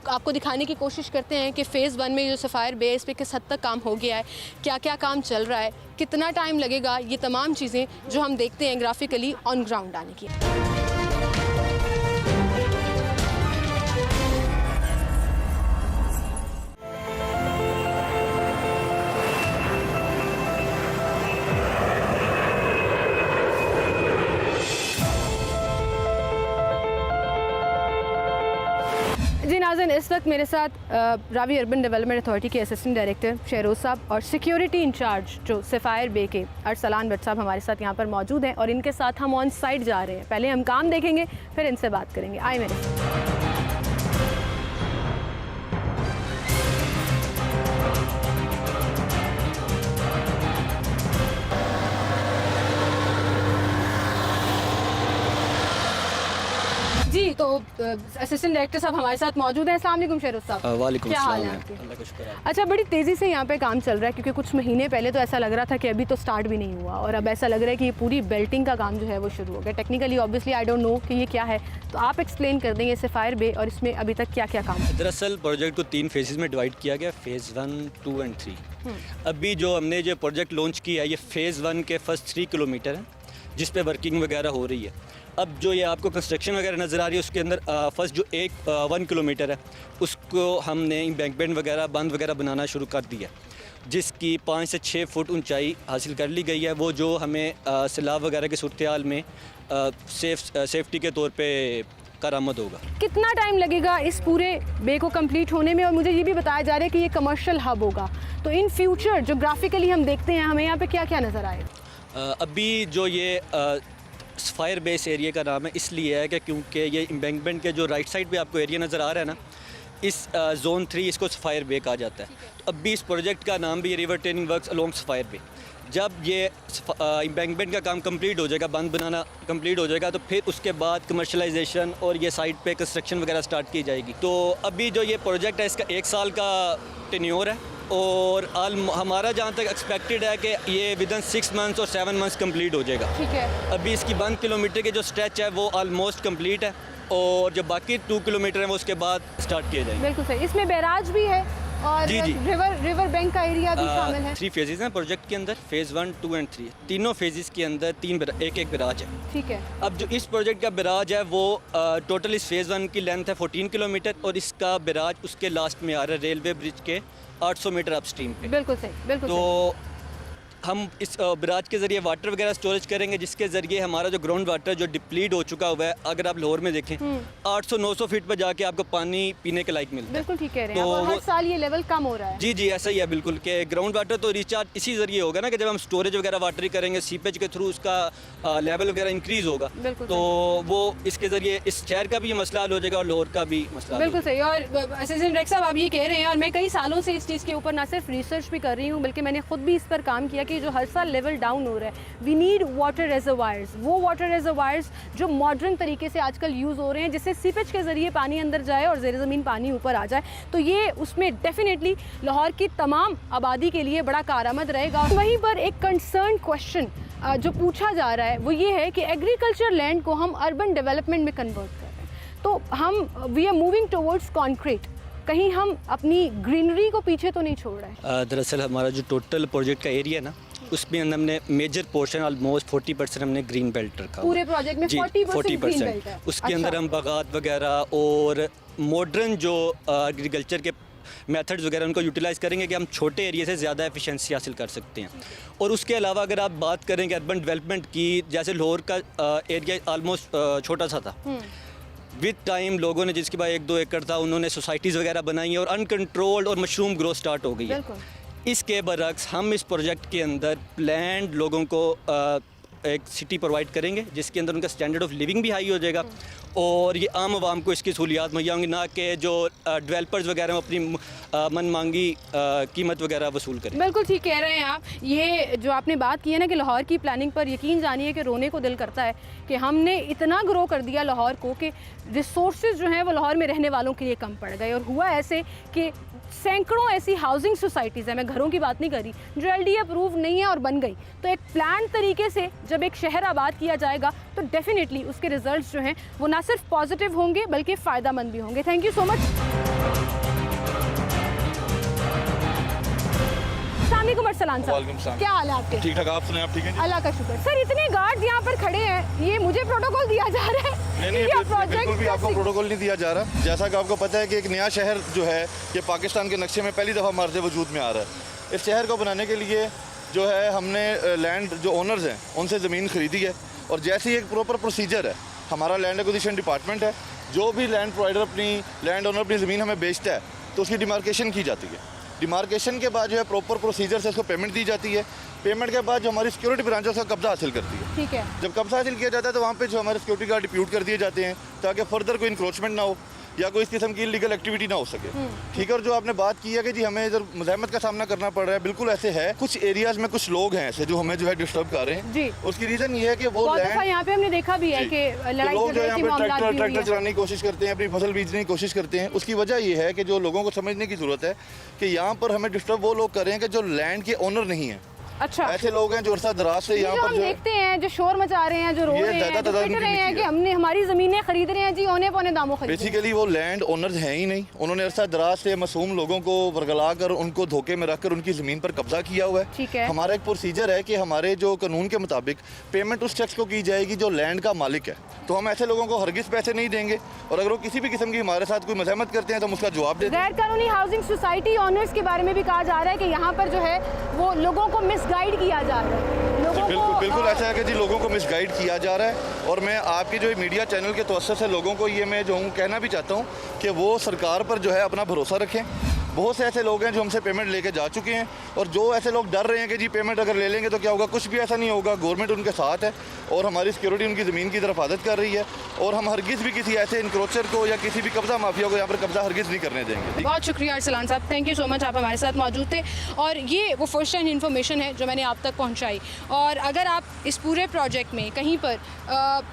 आपको दिखाने की कोशिश करते हैं कि फ़ेज़ 1 में जो सफ़ायर बे इस पर किस हद तक काम हो गया है, क्या क्या काम चल रहा है, कितना टाइम लगेगा, ये तमाम चीज़ें जो हम देखते हैं ग्राफिकली ऑन ग्राउंड आने की। जी नाज़रीन, इस वक्त मेरे साथ रावी अर्बन डेवलपमेंट अथॉरिटी के असिस्टेंट डायरेक्टर शहरोज़ साहब और सिक्योरिटी इंचार्ज जो सफ़ायर बे के अरसलान भट्ट साहब हमारे साथ यहाँ पर मौजूद हैं और इनके साथ हम ऑन साइट जा रहे हैं। पहले हम काम देखेंगे फिर इनसे बात करेंगे। आए मेरे साथ। जी तो असिस्टेंट डायरेक्टर साहब हमारे साथ मौजूद हैं। अस्सलाम वालेकुम शहरोज़ साहब। वालेकुम क्या हाल है अस्सलाम। आपके? अल्लाह का शुक्र है। अच्छा, बड़ी तेज़ी से यहाँ पे काम चल रहा है क्योंकि कुछ महीने पहले तो ऐसा लग रहा था कि अभी तो स्टार्ट भी नहीं हुआ और अब ऐसा लग रहा है कि ये पूरी बेल्टिंग का काम जो है वो शुरू हो गया। Technically obviously I don't know कि ये क्या है, तो आप एक्सप्लेन कर देंगे सफ़ायर बे और इसमें अभी तक क्या क्या काम है। दरअसल प्रोजेक्ट को 3 फेजेस में डिवाइड किया गया, फ़ेज़ 1, 2 एंड 3। अभी जो हमने जो प्रोजेक्ट लॉन्च किया है ये फ़ेज़ 1 के फर्स्ट 3 किलोमीटर है जिस पे वर्किंग वगैरह हो रही है। अब जो ये आपको कंस्ट्रक्शन वगैरह नज़र आ रही है उसके अंदर फर्स्ट जो 1 किलोमीटर है उसको हमने एम्बैंकमेंट वगैरह बंद वगैरह बनाना शुरू कर दिया जिसकी 5 से 6 फुट ऊंचाई हासिल कर ली गई है। वो जो हमें सैलाब वगैरह की सूरत हाल में सेफ्टी के तौर पे करामद होगा। कितना टाइम लगेगा इस पूरे बे को कंप्लीट होने में? और मुझे ये भी बताया जा रहा है कि ये कमर्शियल हब होगा, तो इन फ्यूचर जो ग्राफिकली हम देखते हैं हमें यहाँ पे क्या क्या नज़र आएगा? अभी जो ये फायर बेस एरिया का नाम है इसलिए है कि क्योंकि ये एम्बैंकमेंट के जो राइट साइड पे आपको एरिया नज़र आ रहा है ना, इस जोन 3 इसको सफ़ायर बे कहा जाता है। तो अभी इस प्रोजेक्ट का नाम भी river training works along Sapphire Bay. जब ये एम्बैंकमेंट का काम कंप्लीट हो जाएगा, बंद बनाना कंप्लीट हो जाएगा, तो फिर उसके बाद कमर्शलाइजेशन और ये साइट पे कंस्ट्रक्शन वगैरह स्टार्ट की जाएगी। तो अभी जो ये प्रोजेक्ट है इसका 1 साल का टेन्योर है और हमारा जहाँ तक एक्सपेक्टेड है कि ये विदिन 6 मंथ्स और 7 मंथ्स कंप्लीट हो जाएगा। ठीक है। अभी इसकी 1 किलोमीटर के जो स्ट्रेच है वो ऑलमोस्ट कंप्लीट है और जो बाकी 2 किलोमीटर है वो उसके बाद स्टार्ट किए जाएंगे। बिल्कुल सही। इसमें बैराज भी है और जी, जी। रिवर बैंक का एरिया भी शामिल है। 3 फेजेस हैं प्रोजेक्ट के अंदर, फ़ेज़ 1, 2 एंड 3। तीनों फेजेस के अंदर एक बैराज है। ठीक है। अब जो इस प्रोजेक्ट का बैराज है वो टोटल इस फ़ेज़ 1 की लेंथ है 14 किलोमीटर और इसका बैराज उसके लास्ट में आ रहा है रेलवे ब्रिज के 800 मीटर अपस्ट्रीम पे। बिल्कुल सही, बिल्कुल तो हम इस बराज के ज़रिए वाटर वगैरह स्टोरेज करेंगे, जिसके ज़रिए हमारा जो ग्राउंड वाटर जो डिप्लीट हो चुका हुआ है, अगर आप लाहौर में देखें 800-900 फीट पर जाके आपको पानी पीने के लायक मिलता है। बिल्कुल ठीक कह रहे हैं तो आप, और हर वो- साल ये लेवल कम हो रहा है। जी जी ऐसा ही है बिल्कुल, कि ग्राउंड वाटर तो रिचार्ज इसी ज़रिए होगा ना, कि जब हम स्टोरेज वगैरह वाटर ही करेंगे, सीपेज के थ्रू उसका लेवल वगैरह इंक्रीज़ होगा, बिल्कुल तो वो इसके ज़रिए इस शहर का भी मसला हल हो जाएगा और लाहौर का भी मसला हल हो बिल्कुल सही। और असिस्टेंट डायरेक्टर साहब आप ये कह रहे हैं, और मैं कई सालों से इस चीज़ के ऊपर ना सिर्फ रिसर्च भी कर रही हूँ, बल्कि मैंने खुद भी इस पर काम किया कि जो हर साल लेवल डाउन हो रहा है, वी नीड वाटर रिजर्वायर्स, वो वाटर रिजर्वायर्स जो मॉडर्न तरीके से आजकल यूज़ हो रहे हैं, जिससे सीपेज के ज़रिए पानी अंदर जाए और ज़ेर ज़मीन पानी ऊपर आ जाए, तो ये उसमें डेफिनेटली लाहौर की तमाम आबादी के लिए बड़ा कारआमद रहेगा। वहीं पर एक कंसर्न क्वेश्चन जो पूछा जा रहा है वो ये है कि एग्रीकल्चर लैंड को हम अर्बन डेवलपमेंट में कन्वर्ट कर रहे हैं, तो हम we are moving towards concrete, कहीं हम अपनी ग्रीनरी को पीछे तो नहीं छोड़ रहे हैं? दरअसल हमारा जो टोटल प्रोजेक्ट का एरिया है ना, उसमें हमने मेजर पोर्शन ऑलमोस्ट 40% हमने ग्रीन बेल्ट रखा हुआ पूरे है। प्रोजेक्ट में जी, 40% ग्रीन बेल्ट है। उसके अच्छा। अंदर हम बागात वगैरह और मॉडर्न जो एग्रीकल्चर के मेथड्स वगैरह उनको यूटिलाइज़ करेंगे कि हम छोटे एरिया से ज़्यादा एफिशिएंसी हासिल कर सकते हैं। और उसके अलावा अगर आप बात करेंगे अर्बन डेवलपमेंट की, जैसे लाहौर का एरिया ऑलमोस्ट छोटा सा था, विद टाइम लोगों ने, जिसके पास 1-2 एकड़ था, उन्होंने सोसाइटीज़ वगैरह बनाई हैं और अनकंट्रोल्ड और मशरूम ग्रोथ स्टार्ट हो गई है। बिल्कुल। इसके बरक्स हम इस प्रोजेक्ट के अंदर प्लैंड लोगों को एक सिटी प्रोवाइड करेंगे, जिसके अंदर उनका स्टैंडर्ड ऑफ लिविंग भी हाई हो जाएगा और ये आम आवाम को इसकी सहूलियात मुहैया होंगी, ना कि जो डेवलपर्स वगैरह हैं अपनी मन मांगी कीमत वगैरह वसूल करें। बिल्कुल ठीक कह रहे हैं आप। ये जो आपने बात की है ना कि लाहौर की प्लानिंग पर यकीन जानिए कि रोने को दिल करता है कि हमने इतना ग्रो कर दिया लाहौर को कि रिसोर्सेज जो हैं वो लाहौर में रहने वालों के लिए कम पड़ गए, और हुआ ऐसे कि सैकड़ों ऐसी हाउसिंग सोसाइटीज़ हैं, मैं घरों की बात नहीं कर रही, जो LD अप्रूव नहीं है और बन गई। तो एक प्लान तरीके से जब एक शहर आबाद किया जाएगा तो डेफिनेटली उसके रिजल्ट्स जो हैं वो ना सिर्फ पॉजिटिव होंगे बल्कि फ़ायदा मंद भी होंगे। Thank you so much. अस्सलामुअलैकुम अरसलान वालेकुम साहब, सलाम। क्या हाल है आपके? ठीक ठाक, आप सुने आप ठीक हैं जी? अल्लाह का शुक्र। सर इतने गार्ड यहाँ पर खड़े हैं, ये मुझे प्रोटोकॉल दिया जा रहा है नहीं कि नहीं, ये बिल्कुल भी आपको प्रोजेक्ट प्रोटोकॉल नहीं दिया जा रहा। जैसा कि आपको पता है कि एक नया शहर जो है ये पाकिस्तान के नक्शे में पहली दफ़ा मर्ज वजूद में आ रहा है। इस शहर को बनाने के लिए जो है हमने लैंड जो ओनर्स हैं उनसे ज़मीन खरीदी है, और जैसे ही एक प्रॉपर प्रोसीजर है, हमारा लैंड एक्विजिशन डिपार्टमेंट है, जो भी लैंड प्रोवाइडर अपनी लैंड ओनर अपनी ज़मीन हमें बेचता है तो उसकी डिमार्केशन की जाती है। डिमार्केशन के बाद जो है प्रॉपर प्रोसीजर से उसको पेमेंट दी जाती है। पेमेंट के बाद जो हमारी सिक्योरिटी ब्रांच है उसका कब्जा हासिल करती है। ठीक है। जब कब्जा हासिल किया जाता है तो वहाँ पे जो हमारे सिक्योरिटी गार्ड डिप्यूट कर दिए जाते हैं ताकि फर्दर कोई इंक्रोचमेंट ना हो या कोई इस किस्म की इलीगल एक्टिविटी ना हो सके। ठीक है। और जो आपने बात की है कि जी हमें इधर मुज़ाहमत का सामना करना पड़ रहा है, बिल्कुल ऐसे है। कुछ एरियाज में कुछ लोग हैं ऐसे जो हमें जो है डिस्टर्ब कर रहे हैं जी। उसकी रीज़न ये है कि वो बहुत दफा लैंड यहाँ पे हमने देखा भी है जी। कि तो लड़ाई लोग जो झगड़े यहाँ की पे मामलात भी हुई ट्रैक्टर है। चलाने की कोशिश करते हैं, अपनी फसल बीजने की कोशिश करते हैं। उसकी वजह ये है कि जो लोगों को समझने की ज़रूरत है कि यहाँ पर हमें डिस्टर्ब वो लोग कर रहे हैं कि जो लैंड के ओनर नहीं है। अच्छा। ऐसे लोग हैं जो अरसा दराज से ये यहाँ जो पर हम जो है देखते हैं, जो शोर मचा रहे हैं, जो रो ये रहे हैं, ज़्यादा जो तादाद पिट उनकी रहे हैं लिखी कि है। हमने हमारी ज़मीनें खरीद रहे हैं जी, औने पौने दामों खरीद रहे हैं। बेसिकली वो लैंड ओनर्स हैं ही नहीं। उन्होंने अरसा दराज से मासूम लोगों को वरगला कर उनको धोखे में रखकर उनकी ज़मीन पर कब्जा किया हुआ है। ठीक है। हमारा एक प्रोसीजर है कि हमारे जो कानून के मुताबिक पेमेंट उस शख्स को की जाएगी जो लैंड का मालिक है। तो हम ऐसे लोगों को हरगिज़ पैसे नहीं देंगे, और अगर वो किसी भी किस्म की हमारे साथ कोई मज़ाहमत करते हैं तो हम उसका जवाब देते हैं। गैर कानूनी हाउसिंग सोसाइटी ऑनर्स के बारे में भी कहा जा रहा है कि यहाँ पर जो है वो लोगों को मिसगाइड किया जा रहा है। लोगों बिल्कुल को बिल्कुल ऐसा है कि जी लोगों को मिसगाइड किया जा रहा है। और मैं आपके जो मीडिया चैनल के तवज्जुह से लोगों को ये मैं जो हूँ कहना भी चाहता हूँ कि वो सरकार पर जो है अपना भरोसा रखें। बहुत से ऐसे लोग हैं जो हमसे पेमेंट लेके जा चुके हैं, और जो ऐसे लोग डर रहे हैं कि जी पेमेंट अगर ले लेंगे तो क्या होगा, कुछ भी ऐसा नहीं होगा। गवर्नमेंट उनके साथ है और हमारी सिक्योरिटी उनकी ज़मीन की तरफ हिफाजत कर रही है, और हम हरगिज़ भी किसी ऐसे इंक्रोचर को या किसी भी कब्जा माफिया को यहाँ पर कब्जा हरगिज़ नहीं करने देंगे। बहुत शुक्रिया अरसलान साहब, थैंक यू सो मच, आप हमारे साथ मौजूद थे। और ये वो फर्स्ट हैंड इन्फॉर्मेशन है जो मैंने आप तक पहुंचाई। और अगर आप इस पूरे प्रोजेक्ट में कहीं पर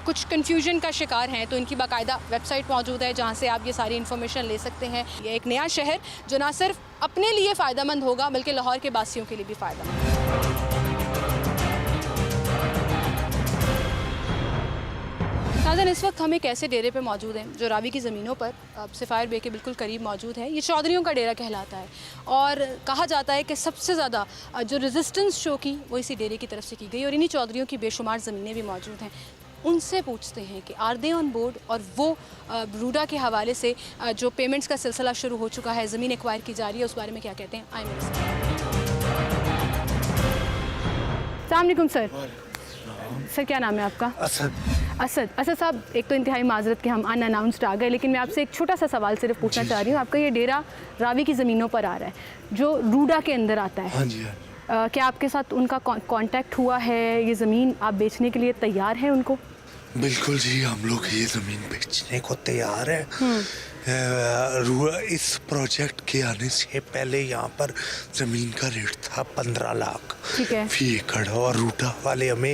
कुछ कन्फ्यूजन का शिकार हैं तो इनकी बाकायदा वेबसाइट मौजूद है जहाँ से आप ये सारी इन्फॉर्मेशन ले सकते हैं। ये एक नया शहर जो ना सिर्फ अपने लिए फ़ायदेमंद होगा बल्कि लाहौर के बासियों के लिए भी फ़ायदेमंद होगा। नाज़रीन, इस वक्त हम एक ऐसे डेरे पे मौजूद हैं जो रावी की ज़मीनों पर सफ़ायर बे के बिल्कुल करीब मौजूद है। ये चौधरियों का डेरा कहलाता है, और कहा जाता है कि सबसे ज़्यादा जो रेजिस्टेंस शो की वो इसी डेरे की तरफ से की गई, और इन्हीं चौधरियों की बेशुमार ज़मीनें भी मौजूद हैं। उनसे पूछते हैं कि आर दे ऑन बोर्ड, और वो रूडा के हवाले से जो पेमेंट्स का सिलसिला शुरू हो चुका है, ज़मीन एक्वायर की जा रही है, उस बारे में क्या कहते हैं। आई अस्सलाम वालेकुम सर। सर क्या नाम है आपका? असद साहब, एक तो इंतहाई माजरत के हम अनअनाउंस्ड आ गए, लेकिन मैं आपसे एक छोटा सा सवाल सिर्फ पूछना चाह रही हूँ। आपका ये डेरा रावी की ज़मीनों पर आ रहा है जो रूडा के अंदर आता है। हाँ जी, हाँ। क्या आपके साथ उनका कांटेक्ट हुआ है? ये ज़मीन आप बेचने के लिए तैयार हैं उनको? बिल्कुल जी, हम लोग ये ज़मीन बेचने को तैयार है। इस प्रोजेक्ट के आने से पहले यहाँ पर ज़मीन का रेट था 15 लाख ठीक है। फी एकड़, और रूटा वाले हमें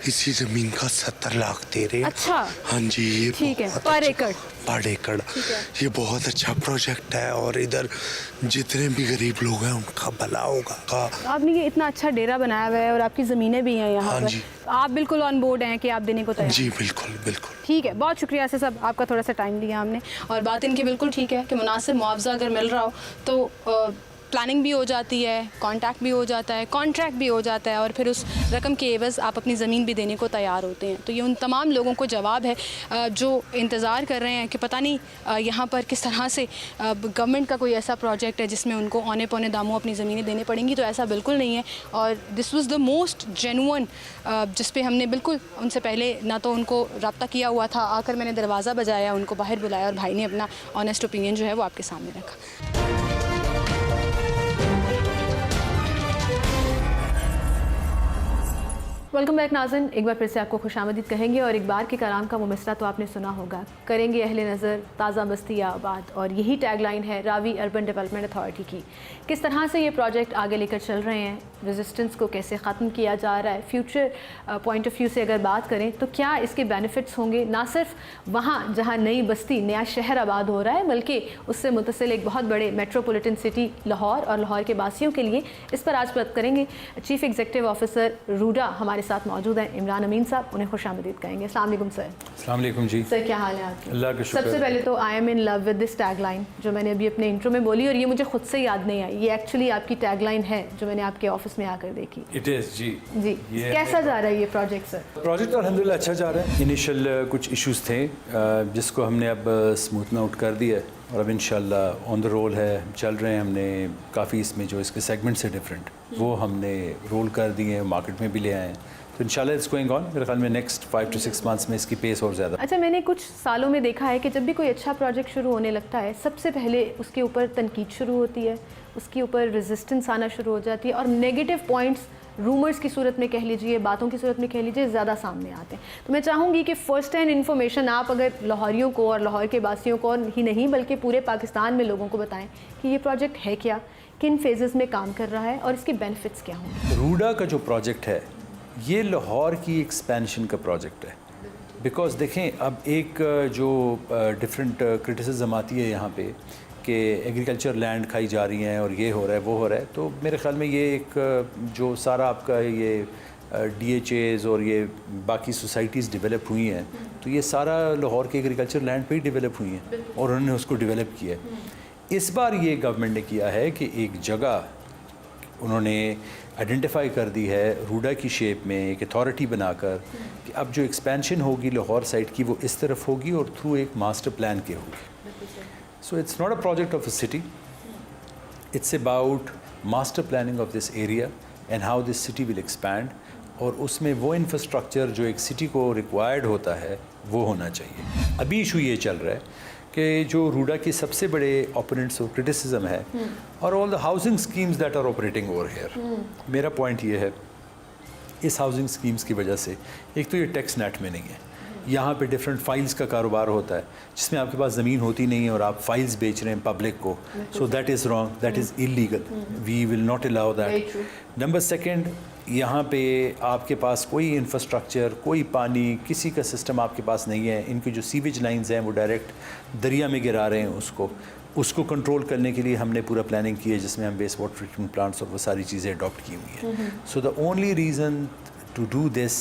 इसी ज़मीन का 70 लाख दे रहे हैं। अच्छा। हाँ जी, ये ठीक है, बहुत पर अच्छा- एकड़। पर एकड़ ये बहुत अच्छा प्रोजेक्ट है, और इधर जितने भी गरीब लोग हैं उनका भला होगा। आपने ये इतना अच्छा डेरा बनाया हुआ है और आपकी ज़मीनें भी हैं यहाँ हाँ पर, जी। आप बिल्कुल ऑन बोर्ड हैं कि आप देने को तैयार हैं? जी बिल्कुल बिल्कुल। ठीक है, बहुत शुक्रिया से सब, आपका थोड़ा सा टाइम लिया हमने। और बात इनकी बिल्कुल ठीक है कि मुनासिब मुआवजा अगर मिल रहा हो तो प्लानिंग भी हो जाती है, कॉन्ट्रैक्ट भी हो जाता है, कॉन्ट्रैक्ट भी हो जाता है, और फिर उस रकम के एवज़ आप अपनी ज़मीन भी देने को तैयार होते हैं। तो ये उन तमाम लोगों को जवाब है जो इंतज़ार कर रहे हैं कि पता नहीं यहाँ पर किस तरह से गवर्नमेंट का कोई ऐसा प्रोजेक्ट है जिसमें उनको औने पौने दामों अपनी ज़मीनें देनी पड़ेंगी। तो ऐसा बिल्कुल नहीं है, और this was the most genuine जिस पे हमने बिल्कुल उनसे पहले ना तो उनको रब्ता किया हुआ था, आकर मैंने दरवाज़ा बजाया, उनको बाहर बुलाया और भाई ने अपना ऑनेस्ट ओपिनियन जो है वो आपके सामने रखा। वेलकम बैक नाज़रीन, एक बार फिर से आपको खुशामदीद कहेंगे। और एक बार के कलाम का वो मिसरा तो आपने सुना होगा, करेंगे अहले नज़र ताज़ा बस्ती आबाद, और यही टैगलाइन है रावी अर्बन डेवलपमेंट अथॉरिटी की। किस तरह से ये प्रोजेक्ट आगे लेकर चल रहे हैं, रेजिस्टेंस को कैसे ख़त्म किया जा रहा है, फ्यूचर पॉइंट ऑफ व्यू से अगर बात करें तो क्या इसके बेनिफिट्स होंगे ना सिर्फ वहाँ जहाँ नई बस्ती नया शहर आबाद हो रहा है, बल्कि उससे मुतसिल एक बहुत बड़े मेट्रोपॉलिटन सिटी लाहौर और लाहौर के बासियों के लिए। इस पर आज बात करेंगे। चीफ एग्जीक्यूटिव ऑफिसर रूडा हमारे साथ मौजूद हैं, इमरान अमीन साहब, उन्हें खुशामदीद कहेंगे। अस्सलाम वालेकुम सर। अस्सलाम वालेकुम जी। सर क्या हाल है आपके? अल्लाह का शुक्र। सबसे पहले तो I am in love with this tagline जो मैंने अभी अपने इंट्रो में बोली, और ये मुझे खुद से याद नहीं आई, ये एक्चुअली आपकी टैगलाइन है जो मैंने आपके ऑफिस में आकर देखी। इट इज़ जी। कैसा जा रहा है ये प्रोजेक्ट सर? प्रोजेक्ट अल्हम्दुलिल्लाह अच्छा जा रहा है। इनिशियल कुछ इश्यूज थे जिसको हमने अब स्मूथन आउट कर दिया है, और अब इंशाल्लाह ऑन द रोल है, चल रहे हैं। हमने काफ़ी इसमें जो इसके सेगमेंट से डिफरेंट वो हमने रोल कर दिए हैं, मार्केट में भी ले आए हैं। तो इंशाल्लाह इट्स गोइंग ऑन। मेरे ख्याल में नेक्स्ट 5 to 6 मंथ्स में इसकी पेस और ज़्यादा। अच्छा, मैंने कुछ सालों में देखा है कि जब भी कोई अच्छा प्रोजेक्ट शुरू होने लगता है, सबसे पहले उसके ऊपर तनकीद शुरू होती है, उसके ऊपर रेजिस्टेंस आना शुरू हो जाती है, और नेगेटिव पॉइंट्स रूमर्स की सूरत में कह लीजिए, बातों की सूरत में कह लीजिए, ज़्यादा सामने आते हैं। तो मैं चाहूँगी कि फ़र्स्ट हैंड इन्फॉर्मेशन आप अगर लाहौरियों को और लाहौर के बासियों को ही नहीं बल्कि पूरे पाकिस्तान में लोगों को बताएं कि ये प्रोजेक्ट है क्या, किन फेजेस में काम कर रहा है और इसके बेनिफिट्स क्या होंगे। रूडा का जो प्रोजेक्ट है ये लाहौर की एक्सपेंशन का प्रोजेक्ट है। बिकॉज देखें, अब एक जो डिफरेंट क्रिटिसिज्म आती है यहाँ पे कि एग्रीकल्चर लैंड खाई जा रही हैं और ये हो रहा है वो हो रहा है, तो मेरे ख्याल में ये एक जो सारा आपका ये DHAs और ये बाकी सोसाइटीज़ डेवलप हुई हैं, तो ये सारा लाहौर के एग्रीकल्चर लैंड पे ही डेवलप हुई हैं और उन्होंने उसको डेवलप किया है। इस बार ये गवर्नमेंट ने किया है कि एक जगह उन्होंने आइडेंटिफाई कर दी है रूडा की शेप में, एक अथॉरिटी बनाकर कि अब जो एक्सपेंशन होगी लाहौर साइड की वो इस तरफ होगी और थ्रू एक मास्टर प्लान के होगी। So it's not a project of a city, it's about master planning of this area and how this city will expand, और उसमें वो इंफ्रास्ट्रक्चर जो एक सिटी को रिक्वायर्ड होता है वो होना चाहिए। अभी इशू ये चल रहा है कि जो रूडा की सबसे बड़े ओपोनेंट्स और क्रिटिसिज्म है और all the housing schemes that are operating over here, मेरा पॉइंट ये है इस हाउसिंग स्कीम्स की वजह से एक तो ये टैक्स नेट में नहीं है, यहाँ पे डिफरेंट फाइल्स का कारोबार होता है जिसमें आपके पास ज़मीन होती नहीं है और आप फाइल्स बेच रहे हैं पब्लिक को, so that is wrong, that is illegal, we will not allow that. Number second, यहाँ पे आपके पास कोई इंफ्रास्ट्रक्चर, कोई पानी, किसी का सिस्टम आपके पास नहीं है। इनकी जो सीवेज लाइंस हैं वो डायरेक्ट दरिया में गिरा रहे हैं, उसको कंट्रोल करने के लिए हमने पूरा प्लानिंग की है जिसमें हम वेस्ट वाटर ट्रीटमेंट प्लांट्स और वो सारी चीज़ें अडॉप्ट की हुई हैं। So the only reason to do this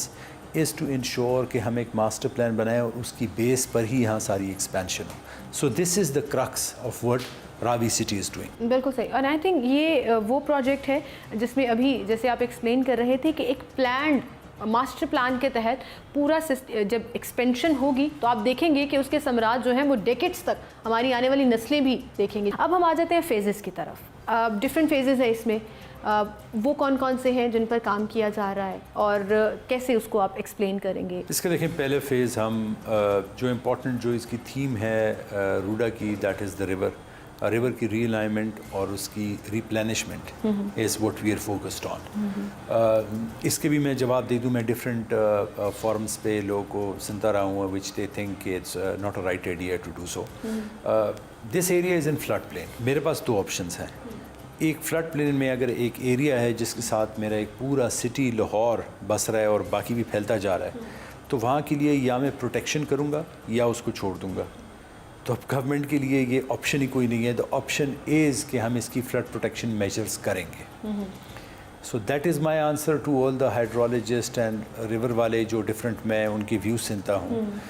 is to ensure कि हम एक मास्टर प्लान बनाएं और उसकी बेस पर ही यहाँ सारी एक्सपेंशन हो। So this is the crux of what Ravi city is doing. बिल्कुल सही। और आई थिंक ये वो प्रोजेक्ट है जिसमें अभी जैसे आप एक्सप्लेन कर रहे थे कि एक प्लान मास्टर प्लान के तहत पूरा जब एक्सपेंशन होगी तो आप देखेंगे कि उसके समराज जो हैं वो डेकेड्स तक हमारी आने वाली नस्लें भी देखेंगी। अब हम आ जाते हैं फेजेस की तरफ। डिफरेंट फेजेस है इसमें। वो कौन कौन से हैं जिन पर काम किया जा रहा है और कैसे उसको आप एक्सप्लेन करेंगे? इसका देखें, पहले फेज़ हम जो इम्पोर्टेंट जो इसकी थीम है रूडा की, दैट इज़ द रिवर की रीअलाइनमेंट और उसकी replenishment is what we are focused on. इसके भी मैं जवाब दे दूं, मैं डिफरेंट फॉरम्स पे लोगों को सुनता रहा हूँ which they think it's not a right idea to do so. This area is in flood plain. मेरे पास दो ऑप्शंस हैं। एक फ्लड प्लेन में अगर एक एरिया है जिसके साथ मेरा एक पूरा सिटी लाहौर बस रहा है और बाकी भी फैलता जा रहा है, तो वहाँ के लिए या मैं प्रोटेक्शन करूँगा या उसको छोड़ दूँगा। तो अब गवर्नमेंट के लिए ये ऑप्शन ही कोई नहीं है। द ऑप्शन इज़ कि हम इसकी फ्लड प्रोटेक्शन मेजर्स करेंगे। So that is my answer to all the hydrologist and river वाले जो डिफरेंट मैं उनके व्यूज़ सुनता हूँ।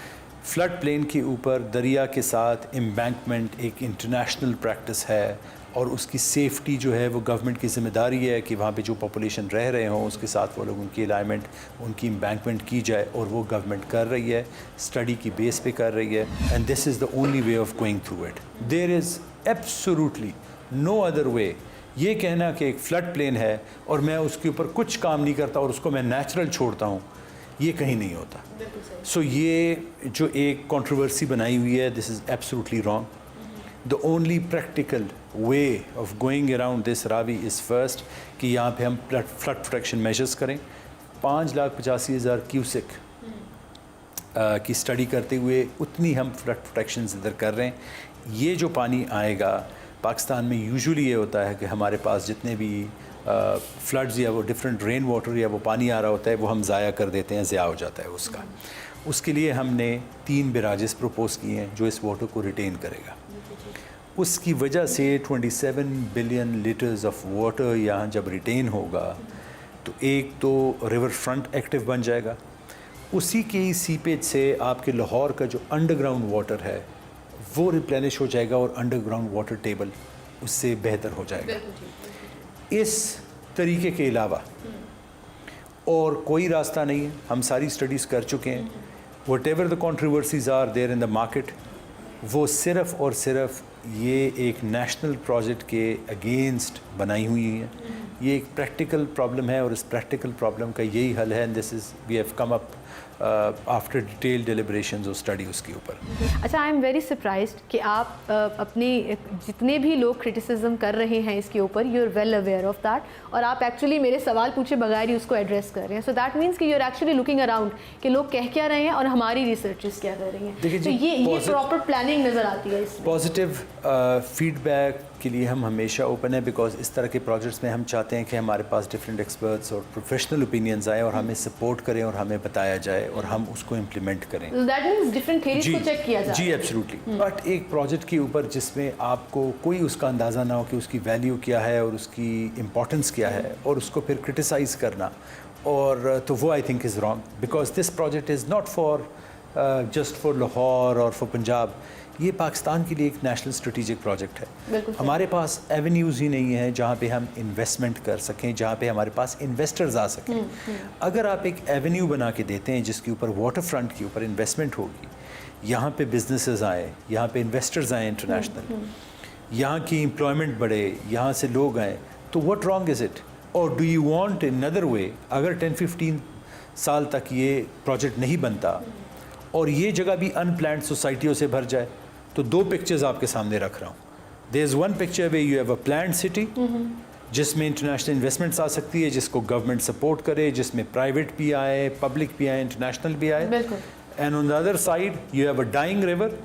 फ्लड प्लेन के ऊपर दरिया के साथ एम्बैंकमेंट एक इंटरनेशनल प्रैक्टिस है और उसकी सेफ्टी जो है वो गवर्नमेंट की ज़िम्मेदारी है कि वहाँ पे जो पॉपुलेशन रह रहे हों उसके साथ वो लोगों की अलाइनमेंट, उनकी एम्बैंकमेंट की जाए, और वो गवर्नमेंट कर रही है, स्टडी की बेस पे कर रही है। And this is the only way of going through it. There is absolutely no other way. ये कहना कि एक फ्लड प्लेन है और मैं उसके ऊपर कुछ काम नहीं करता और उसको मैं नेचुरल छोड़ता हूँ, ये कहीं नहीं होता। सो ये जो एक कंट्रोवर्सी बनाई हुई है, this is absolutely wrong. The only practical way of going around this Ravi is first कि यहाँ पे हम फ्लड प्रोटेक्शन मेजर्स करें। 5,85,000 क्यूसेक की स्टडी करते हुए उतनी हम फ्लड प्रोटेक्शन इधर कर रहे हैं। ये जो पानी आएगा, पाकिस्तान में यूजुअली ये होता है कि हमारे पास जितने भी फ्लड्स या वो डिफरेंट रेन वाटर या वो पानी आ रहा होता है वो हम ज़ाया कर देते हैं, ज़्या हो जाता है उसका। उसके लिए हमने 3 बैराजेस प्रपोज़ किए हैं जो इस वाटर को रिटेन करेगा। उसकी वजह से 27 बिलियन लीटर्स ऑफ वाटर यहाँ जब रिटेन होगा तो एक तो रिवर फ्रंट एक्टिव बन जाएगा, उसी के ही सीपेज से आपके लाहौर का जो अंडरग्राउंड वाटर है वो रिप्लेनिश हो जाएगा और अंडरग्राउंड वाटर टेबल उससे बेहतर हो जाएगा। इस तरीके के अलावा और कोई रास्ता नहीं है। हम सारी स्टडीज़ कर चुके हैं। Whatever the controversies are there in the market, वो सिर्फ़ और सिर्फ ये एक नेशनल प्रोजेक्ट के अगेंस्ट बनाई हुई है। ये एक प्रैक्टिकल प्रॉब्लम है और इस प्रैक्टिकल प्रॉब्लम का यही हल है। And this is we have come up after detail deliberations और स्टडी उसके ऊपर। अच्छा, आई एम वेरी सरप्राइज्ड कि आप अपने जितने भी लोग क्रिटिसिज्म कर रहे हैं इसके ऊपर, you are well aware of that, और आप एक्चुअली मेरे सवाल पूछे बगैर ही उसको एड्रेस कर रहे हैं। सो दैट मीन्स कि you are actually looking around कि लोग कह क्या रहे हैं और हमारी रिसर्चेस क्या कर रही हैं। तो ये प्रॉपर प्लानिंग नज़र आती है इसमें। पॉजिटिव फीडबैक के लिए हम हमेशा ओपन है, बिकॉज इस तरह के प्रोजेक्ट्स में हम चाहते हैं कि हमारे पास डिफरेंट एक्सपर्ट्स और प्रोफेशनल ओपिनियंस आए और हमें सपोर्ट करें और हमें बताया जाए और हम उसको इम्प्लीमेंट करें। दैट मींस डिफरेंट थ्योरीज को चेक किया जाए। जी एब्सोल्युटली। बट एक प्रोजेक्ट के ऊपर जिसमें आपको कोई उसका अंदाज़ा ना हो कि उसकी वैल्यू क्या है और उसकी इम्पोर्टेंस क्या है और उसको फिर क्रिटिसाइज़ करना, और तो वो I think is wrong, because this project is not for just for Lahore और फॉर पंजाब। ये पाकिस्तान के लिए एक नेशनल स्ट्रेटेजिक प्रोजेक्ट है। हमारे पास एवेन्यूज़ ही नहीं है जहाँ पे हम इन्वेस्टमेंट कर सकें, जहाँ पे हमारे पास इन्वेस्टर्स आ सकें। अगर आप एक एवेन्यू बना के देते हैं जिसके ऊपर वाटर फ्रंट के ऊपर इन्वेस्टमेंट होगी, यहाँ पे बिजनेसेस आए, यहाँ पे इन्वेस्टर्स आए इंटरनेशनल, यहाँ की एम्प्लॉयमेंट बढ़े, यहाँ से लोग आए, तो व्हाट रॉन्ग इज़ इट? और do you want another way? अगर 10-15 साल तक ये प्रोजेक्ट नहीं बनता और ये जगह भी अनप्लान्ड सोसाइटियों से भर जाए, तो 2 पिक्चर्स आपके सामने रख रहा हूँ। There is one picture way you have a planned city जिसमें इंटरनेशनल इन्वेस्टमेंट्स आ सकती है, जिसको गवर्नमेंट सपोर्ट करे, जिसमें प्राइवेट भी आए, पब्लिक भी आए, इंटरनेशनल भी आए। And on the other side you have a dying river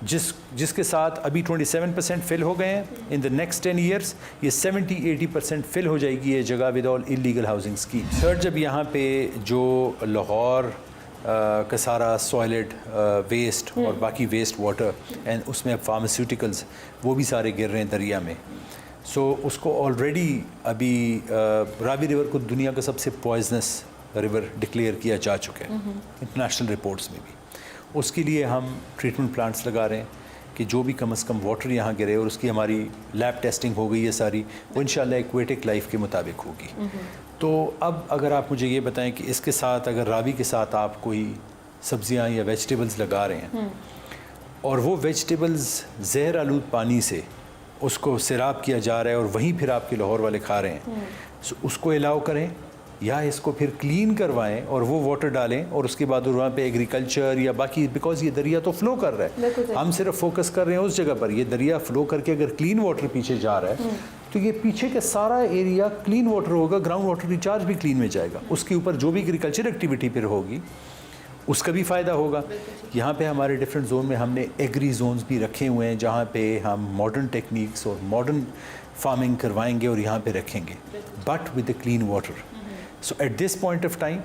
जिसके साथ अभी 27% फिल हो गए हैं। इन द नेक्स्ट 10 ईयर्स ये 70-80% फिल हो जाएगी ये जगह with all illegal housing scheme. Third, जब यहाँ पे जो लाहौर का सारा सॉइलेड वेस्ट और बाकी वेस्ट वाटर एंड उसमें अब फार्मास्यूटिकल्स वो भी सारे गिर रहे हैं दरिया में। सो उसको ऑलरेडी अभी रावी रिवर को दुनिया का सबसे पॉइजनस रिवर डिक्लेयर किया जा चुका है इंटरनेशनल रिपोर्ट्स में भी। उसके लिए हम ट्रीटमेंट प्लांट्स लगा रहे हैं कि जो भी कम से कम वाटर यहाँ गिरे, और उसकी हमारी लैब टेस्टिंग हो गई है सारी, वो इंशाल्लाह एक्वेटिक लाइफ के मुताबिक होगी। तो अब अगर आप मुझे ये बताएं कि इसके साथ अगर रावी के साथ आप कोई सब्जियां या वेजिटेबल्स लगा रहे हैं और वो वेजिटेबल्स जहर आलूद पानी से उसको सिराब किया जा रहा है और वहीं फिर आपके लाहौर वाले खा रहे हैं, सो उसको अलाउ करें या इसको फिर क्लीन करवाएं और वो वाटर डालें और उसके बाद वहाँ पे एग्रीकल्चर या बाकी, बिकॉज ये दरिया तो फ्लो कर रहा है, हम सिर्फ फोकस कर रहे हैं उस जगह पर। ये दरिया फ्लो करके अगर क्लीन वाटर पीछे जा रहा है तो ये पीछे का सारा एरिया क्लीन वाटर होगा, ग्राउंड वाटर रिचार्ज भी क्लीन में जाएगा, उसके ऊपर जो भी एग्रीकल्चर एक्टिविटी फिर होगी उसका भी फ़ायदा होगा। यहाँ पे हमारे डिफरेंट जोन में हमने एग्री जोन्स भी रखे हुए हैं जहाँ पे हम मॉडर्न टेक्निक्स और मॉडर्न फार्मिंग करवाएंगे और यहाँ पे रखेंगे, but with the clean water. So at this point of time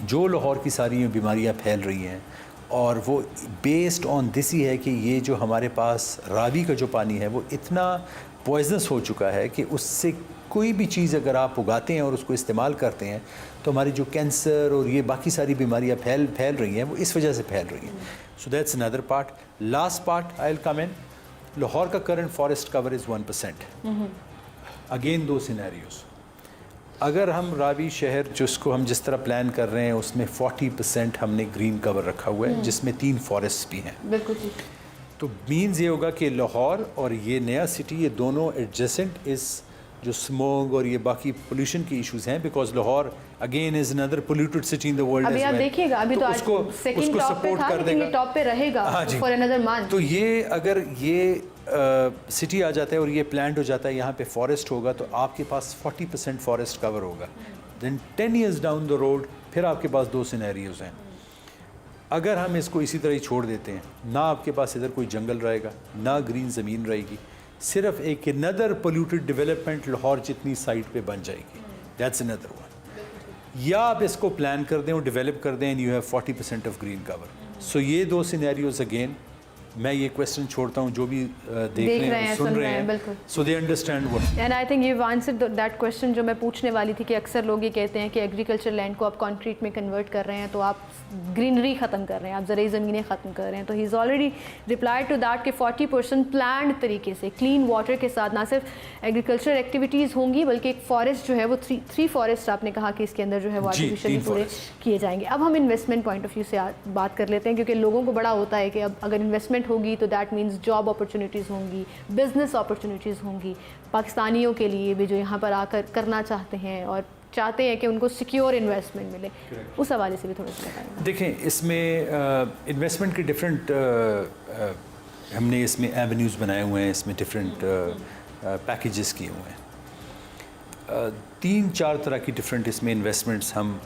जो लाहौर की सारी बीमारियाँ फैल रही हैं और वो बेस्ड ऑन दिस ही है कि ये जो हमारे पास रावी का जो पानी है वो इतना पॉइजनस हो चुका है कि उससे कोई भी चीज़ अगर आप उगाते हैं और उसको इस्तेमाल करते हैं तो हमारी जो कैंसर और ये बाकी सारी बीमारियाँ फैल रही हैं वो इस वजह से फैल रही हैं। So that's another part. Last part I will come in, Lahore का current forest cover is 1%। Again दो सिनेरियोज, अगर हम रावी शहर जिसको हम जिस तरह प्लान कर रहे हैं उसमें 40% हमने ग्रीन कवर रखा हुआ है जिसमें 3 फॉरेस्ट भी हैं, बिल्कुल जी। तो मीन्स ये होगा कि लाहौर और ये नया सिटी ये दोनों एडजेसेंट इस जो स्मोग और ये बाकी पोल्यूशन की इश्यूज हैं, because Lahore again is another polluted city in the world. अभी आप देखिएगा, अभी तो आज सेकंड टॉप पे था, लेकिन ये टॉप पे रहेगा फॉर अनदर मंथ। तो ये अगर ये सिटी आ जाता है और ये प्लांट हो जाता है, यहाँ पे फॉरेस्ट होगा तो आपके पास 40% फॉरेस्ट कवर होगा। Then 10 years down the road फिर आपके पास 2 सिनेरियोज हैं। अगर हम इसको इसी तरह ही छोड़ देते हैं, ना आपके पास इधर कोई जंगल रहेगा, ना ग्रीन ज़मीन रहेगी, सिर्फ एक अनदर पोल्यूटेड डेवलपमेंट लाहौर जितनी साइट पे बन जाएगी। That's another one. या आप इसको प्लान कर दें और डेवलप कर दें and you have 40% of green cover. So ये 2 सिनेरियोज अगेन मैं ये क्वेश्चन छोड़ता हूँ जो भी देख रहे हैं सुन रहे हैं, so they understand what. And I think you answered that question जो मैं पूछने वाली थी कि अक्सर लोग ये कहते हैं कि एग्रीकल्चर लैंड को आप कंक्रीट में कन्वर्ट कर रहे हैं तो आप ग्रीनरी ख़त्म कर रहे हैं, आप ज़रूरी ज़मीनें ख़त्म कर रहे हैं। तो he is already replied to that कि 40% प्लान्ड तरीके से क्लीन वाटर के साथ ना सिर्फ एग्रीकल्चर एक्टिविटीज़ होंगी बल्कि एक फॉरेस्ट जो है वो 3 फॉरेस्ट आपने कहा कि इसके अंदर जो है वो आर्टिफिशियली पूरे किए जाएंगे। अब हम इन्वेस्टमेंट पॉइंट ऑफ व्यू से बात कर लेते हैं, क्योंकि लोगों को बड़ा होता है कि अब अगर इन्वेस्टमेंट होगी तो दैट मीन्स जॉब अपॉर्चुनिटीज़ होंगी, बिजनेस अपॉर्चुनिटीज़ होंगी पाकिस्तानियों के लिए भी जो यहाँ पर आकर करना चाहते हैं और चाहते हैं कि उनको सिक्योर इन्वेस्टमेंट मिले। उस हवाले से भी थोड़ा सा बताएं। देखें, इसमें इन्वेस्टमेंट के डिफरेंट हमने इसमें एवेन्यूज़ बनाए हुए हैं, इसमें डिफरेंट पैकेजेस किए हुए हैं। 3-4 तरह की डिफरेंट इसमें इन्वेस्टमेंट्स हम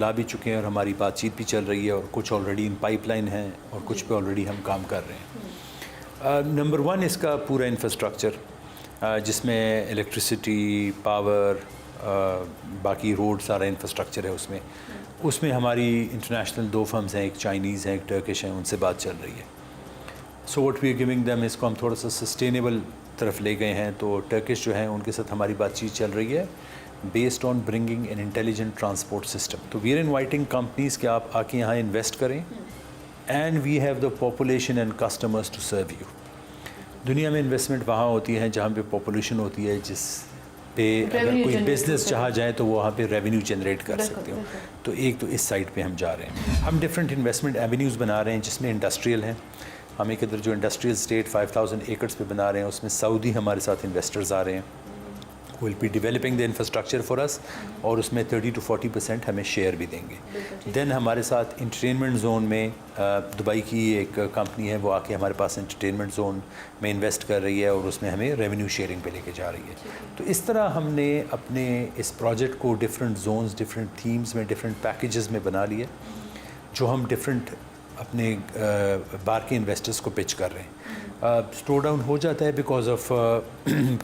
ला भी चुके हैं और हमारी बातचीत भी चल रही है और कुछ ऑलरेडी इन पाइपलाइन हैं और कुछ पे ऑलरेडी हम काम कर रहे हैं। नंबर 1 इसका पूरा इंफ्रास्ट्रक्चर जिसमें इलेक्ट्रिसिटी, पावर, बाकी रोड सारा इंफ्रास्ट्रक्चर है उसमें हमारी इंटरनेशनल 2 फर्म्स हैं, एक चाइनीज़ है, एक टर्किश है, उनसे बात चल रही है। So what we are giving them, इसको हम थोड़ा सा सस्टेनेबल तरफ ले गए हैं। तो टर्किश जो है उनके साथ हमारी बातचीत चल रही है based on bringing an intelligent transport system. तो वी आर इनवाइटिंग कंपनीज़ कि आप आके यहाँ इन्वेस्ट करें and we have the population and customers to serve you. दुनिया में इन्वेस्टमेंट वहाँ होती है जहाँ पे पॉपुलेशन होती है, जिस पे अगर कोई बिजनेस चाहा जाए तो वो वहाँ पे रेवेन्यू जनरेट कर सकते हो। तो एक तो इस साइड पे हम जा रहे हैं। हम डिफरेंट इन्वेस्टमेंट एवेन्यूज़ बना रहे हैं जिसमें इंडस्ट्रियल हैं। हम एक इधर जो इंडस्ट्रियल स्टेट 5000 एकड़्स पे बना रहे हैं, उसमें सऊदी हमारे साथ इन्वेस्टर्स आ रहे हैं, will be developing the infrastructure for us, और उसमें 30 to 40% हमें शेयर भी देंगे। देन हमारे साथ इंटरटेनमेंट जोन में दुबई की एक कंपनी है, वो आके हमारे पास इंटरटेनमेंट जोन में इन्वेस्ट कर रही है और उसमें हमें रेवेन्यू शेयरिंग पे लेके जा रही है। तो इस तरह हमने अपने इस प्रोजेक्ट को डिफरेंट जोन्स, डिफरेंट थीम्स में, डिफरेंट पैकेजेस में बना लिए, जो हम डिफरेंट अपने बाहर के इन्वेस्टर्स को पिच कर रहे हैं। स्लो डाउन हो जाता है बिकॉज ऑफ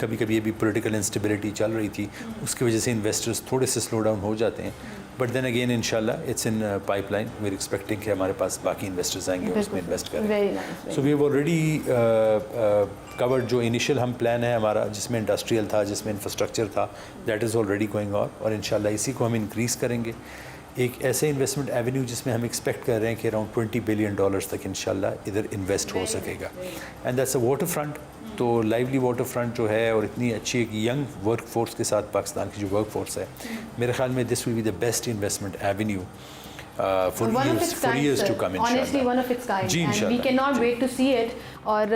कभी कभी अभी पॉलिटिकल इंस्टेबिलिटी चल रही थी, उसकी वजह से इन्वेस्टर्स थोड़े से स्लो डाउन हो जाते हैं, बट देन अगेन इंशाल्लाह it's in pipeline. We are expecting कि हमारे पास बाकी इन्वेस्टर्स आएंगे और उसमें इन्वेस्ट करेंगे। So we have already covered जो इनिशियल हम प्लान है हमारा, जिसमें इंडस्ट्रियल था, जिसमें इंफ्रास्ट्रक्चर था, that is already going on, और इंशाल्लाह इसी को हम इंक्रीज़ करेंगे। एक ऐसे इन्वेस्टमेंट एवेन्यू जिसमें हम एक्सपेक्ट कर रहे हैं कि अराउंड $20 बिलियन तक इंशाल्लाह इधर इन्वेस्ट हो सकेगा। And that's a water front. तो लाइवली वाटर फ्रंट जो है और इतनी अच्छी एक यंग वर्क फोर्स के साथ पाकिस्तान की जो वर्क फोर्स है, मेरे ख्याल में this will be the best investment Avenue for years to come, honestly one of its kind, and we cannot wait to see it और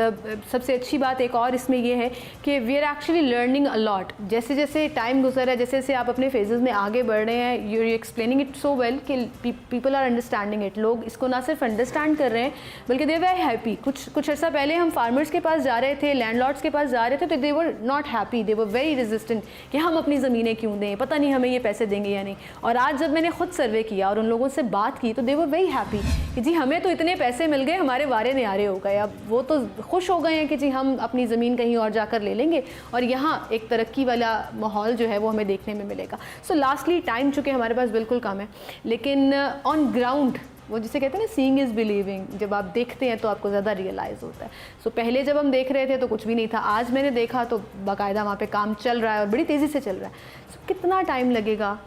सबसे अच्छी बात एक और इसमें ये है कि we are actually learning a lot. जैसे जैसे टाइम गुजर रहा है, जैसे जैसे आप अपने फेजेस में आगे बढ़ रहे हैं, you are explaining it so well कि पीपल आर अंडरस्टैंडिंग इट। लोग इसको ना सिर्फ अंडरस्टैंड कर रहे हैं बल्कि दे वेरी हैप्पी। कुछ अर्सा पहले हम फार्मर्स के पास जा रहे थे, लैंडलॉर्ड्स के पास जा रहे थे, तो they were not happy, they were very resistant कि हम अपनी ज़मीनें क्यों दें, पता नहीं हमें ये पैसे देंगे या नहीं। और आज जब मैंने खुद सर्वे किया और उन लोगों से बात की तो दे वर वेरी हैप्पी कि जी हमें तो इतने पैसे मिल गए, हमारे वारे न्यारे हो गए। अब वो तो खुश हो गए हैं कि जी हम अपनी ज़मीन कहीं और जाकर ले लेंगे और यहाँ एक तरक्की वाला माहौल जो है वो हमें देखने में मिलेगा। सो लास्टली टाइम चूँकि हमारे पास बिल्कुल कम है, लेकिन ऑन ग्राउंड वो जिसे कहते हैं ना सीइंग इज़ बिलीविंग, जब आप देखते हैं तो आपको ज़्यादा रियलाइज़ होता है। सो पहले जब हम देख रहे थे तो कुछ भी नहीं था, आज मैंने देखा तो बाकायदा वहाँ पे काम चल रहा है और बड़ी तेज़ी से चल रहा है। सो कितना टाइम लगेगा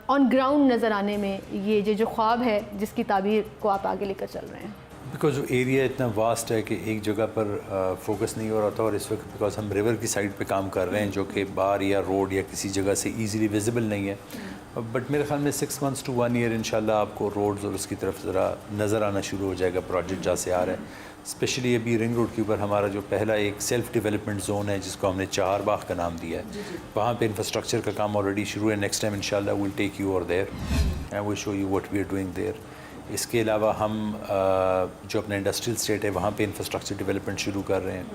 ऑन ग्राउंड नज़र आने में ये जो ख्वाब है जिसकी ताबीर को आप आगे लेकर चल रहे हैं? बिकॉज एरिया इतना वास्ट है कि एक जगह पर फोकस नहीं हो रहा था, और इस वक्त बिकॉज हम रिवर की साइड पे काम कर रहे हैं जो कि बार या रोड या किसी जगह से इजीली विजिबल नहीं है। बट मेरे ख्याल में 6 months to 1 year इंशाल्लाह आपको रोड्स और उसकी तरफ ज़रा नज़र आना शुरू हो जाएगा। प्रोजेक्ट जहाँ से आ रहा है, स्पेशली अभी रिंग रोड के ऊपर हमारा जो पहला एक सेल्फ डेवलपमेंट जोन है जिसको हमने चार बाग का नाम दिया है, वहाँ पे इंफ्रास्ट्रक्चर का काम ऑलरेडी शुरू है। नेक्स्ट टाइम इंशाल्लाह विल टेक यू और there and will show you what we are doing there. इसके अलावा हम जो अपना इंडस्ट्रियल स्टेट है वहाँ पे इंफ्रास्ट्रक्चर डेवलपमेंट शुरू कर रहे हैं।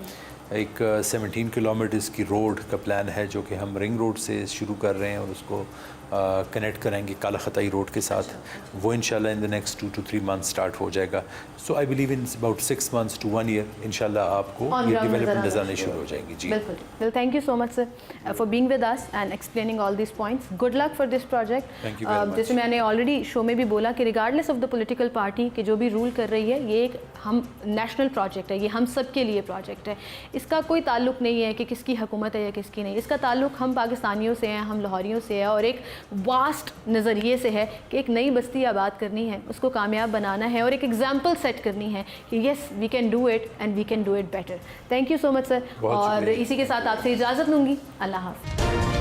एक 17 किलोमीटर्स की रोड का प्लान है जो कि हम रिंग रोड से शुरू कर रहे हैं और उसको कनेक्ट करेंगे काला खताई रोड के साथ। वो इंशाल्लाह in the next 2 to 3 months start हो जाएगा। So I believe in about 6 months to 1 year इंशाल्लाह आपको ये डेवलपमेंट नज़र आने शुरू हो जाएंगी। जी बिल्कुल। Well thank you so much sir for being with us and explaining all this points. Good luck for this project. Thank you very much. जैसे मैंने ऑलरेडी शो में भी बोला कि regardless of the political party के जो भी rule कर रही है, ये एक हम नेशनल प्रोजेक्ट है, ये हम सब के लिए प्रोजेक्ट है। इसका कोई ताल्लुक नहीं है कि किसकी हुकूमत है या किसकी नहीं। इसका ताल्लुक हम पाकिस्तानियों से हैं, हम लाहौरियों से है और एक वास्ट नज़रिए से है कि एक नई बस्ती आबाद करनी है, उसको कामयाब बनाना है और एक एग्जाम्पल सेट करनी है कि yes we can do it and we can do it better. Thank you so much sir. और इसी के साथ आपसे इजाज़त लूँगी। अल्लाह हाफ़िज़।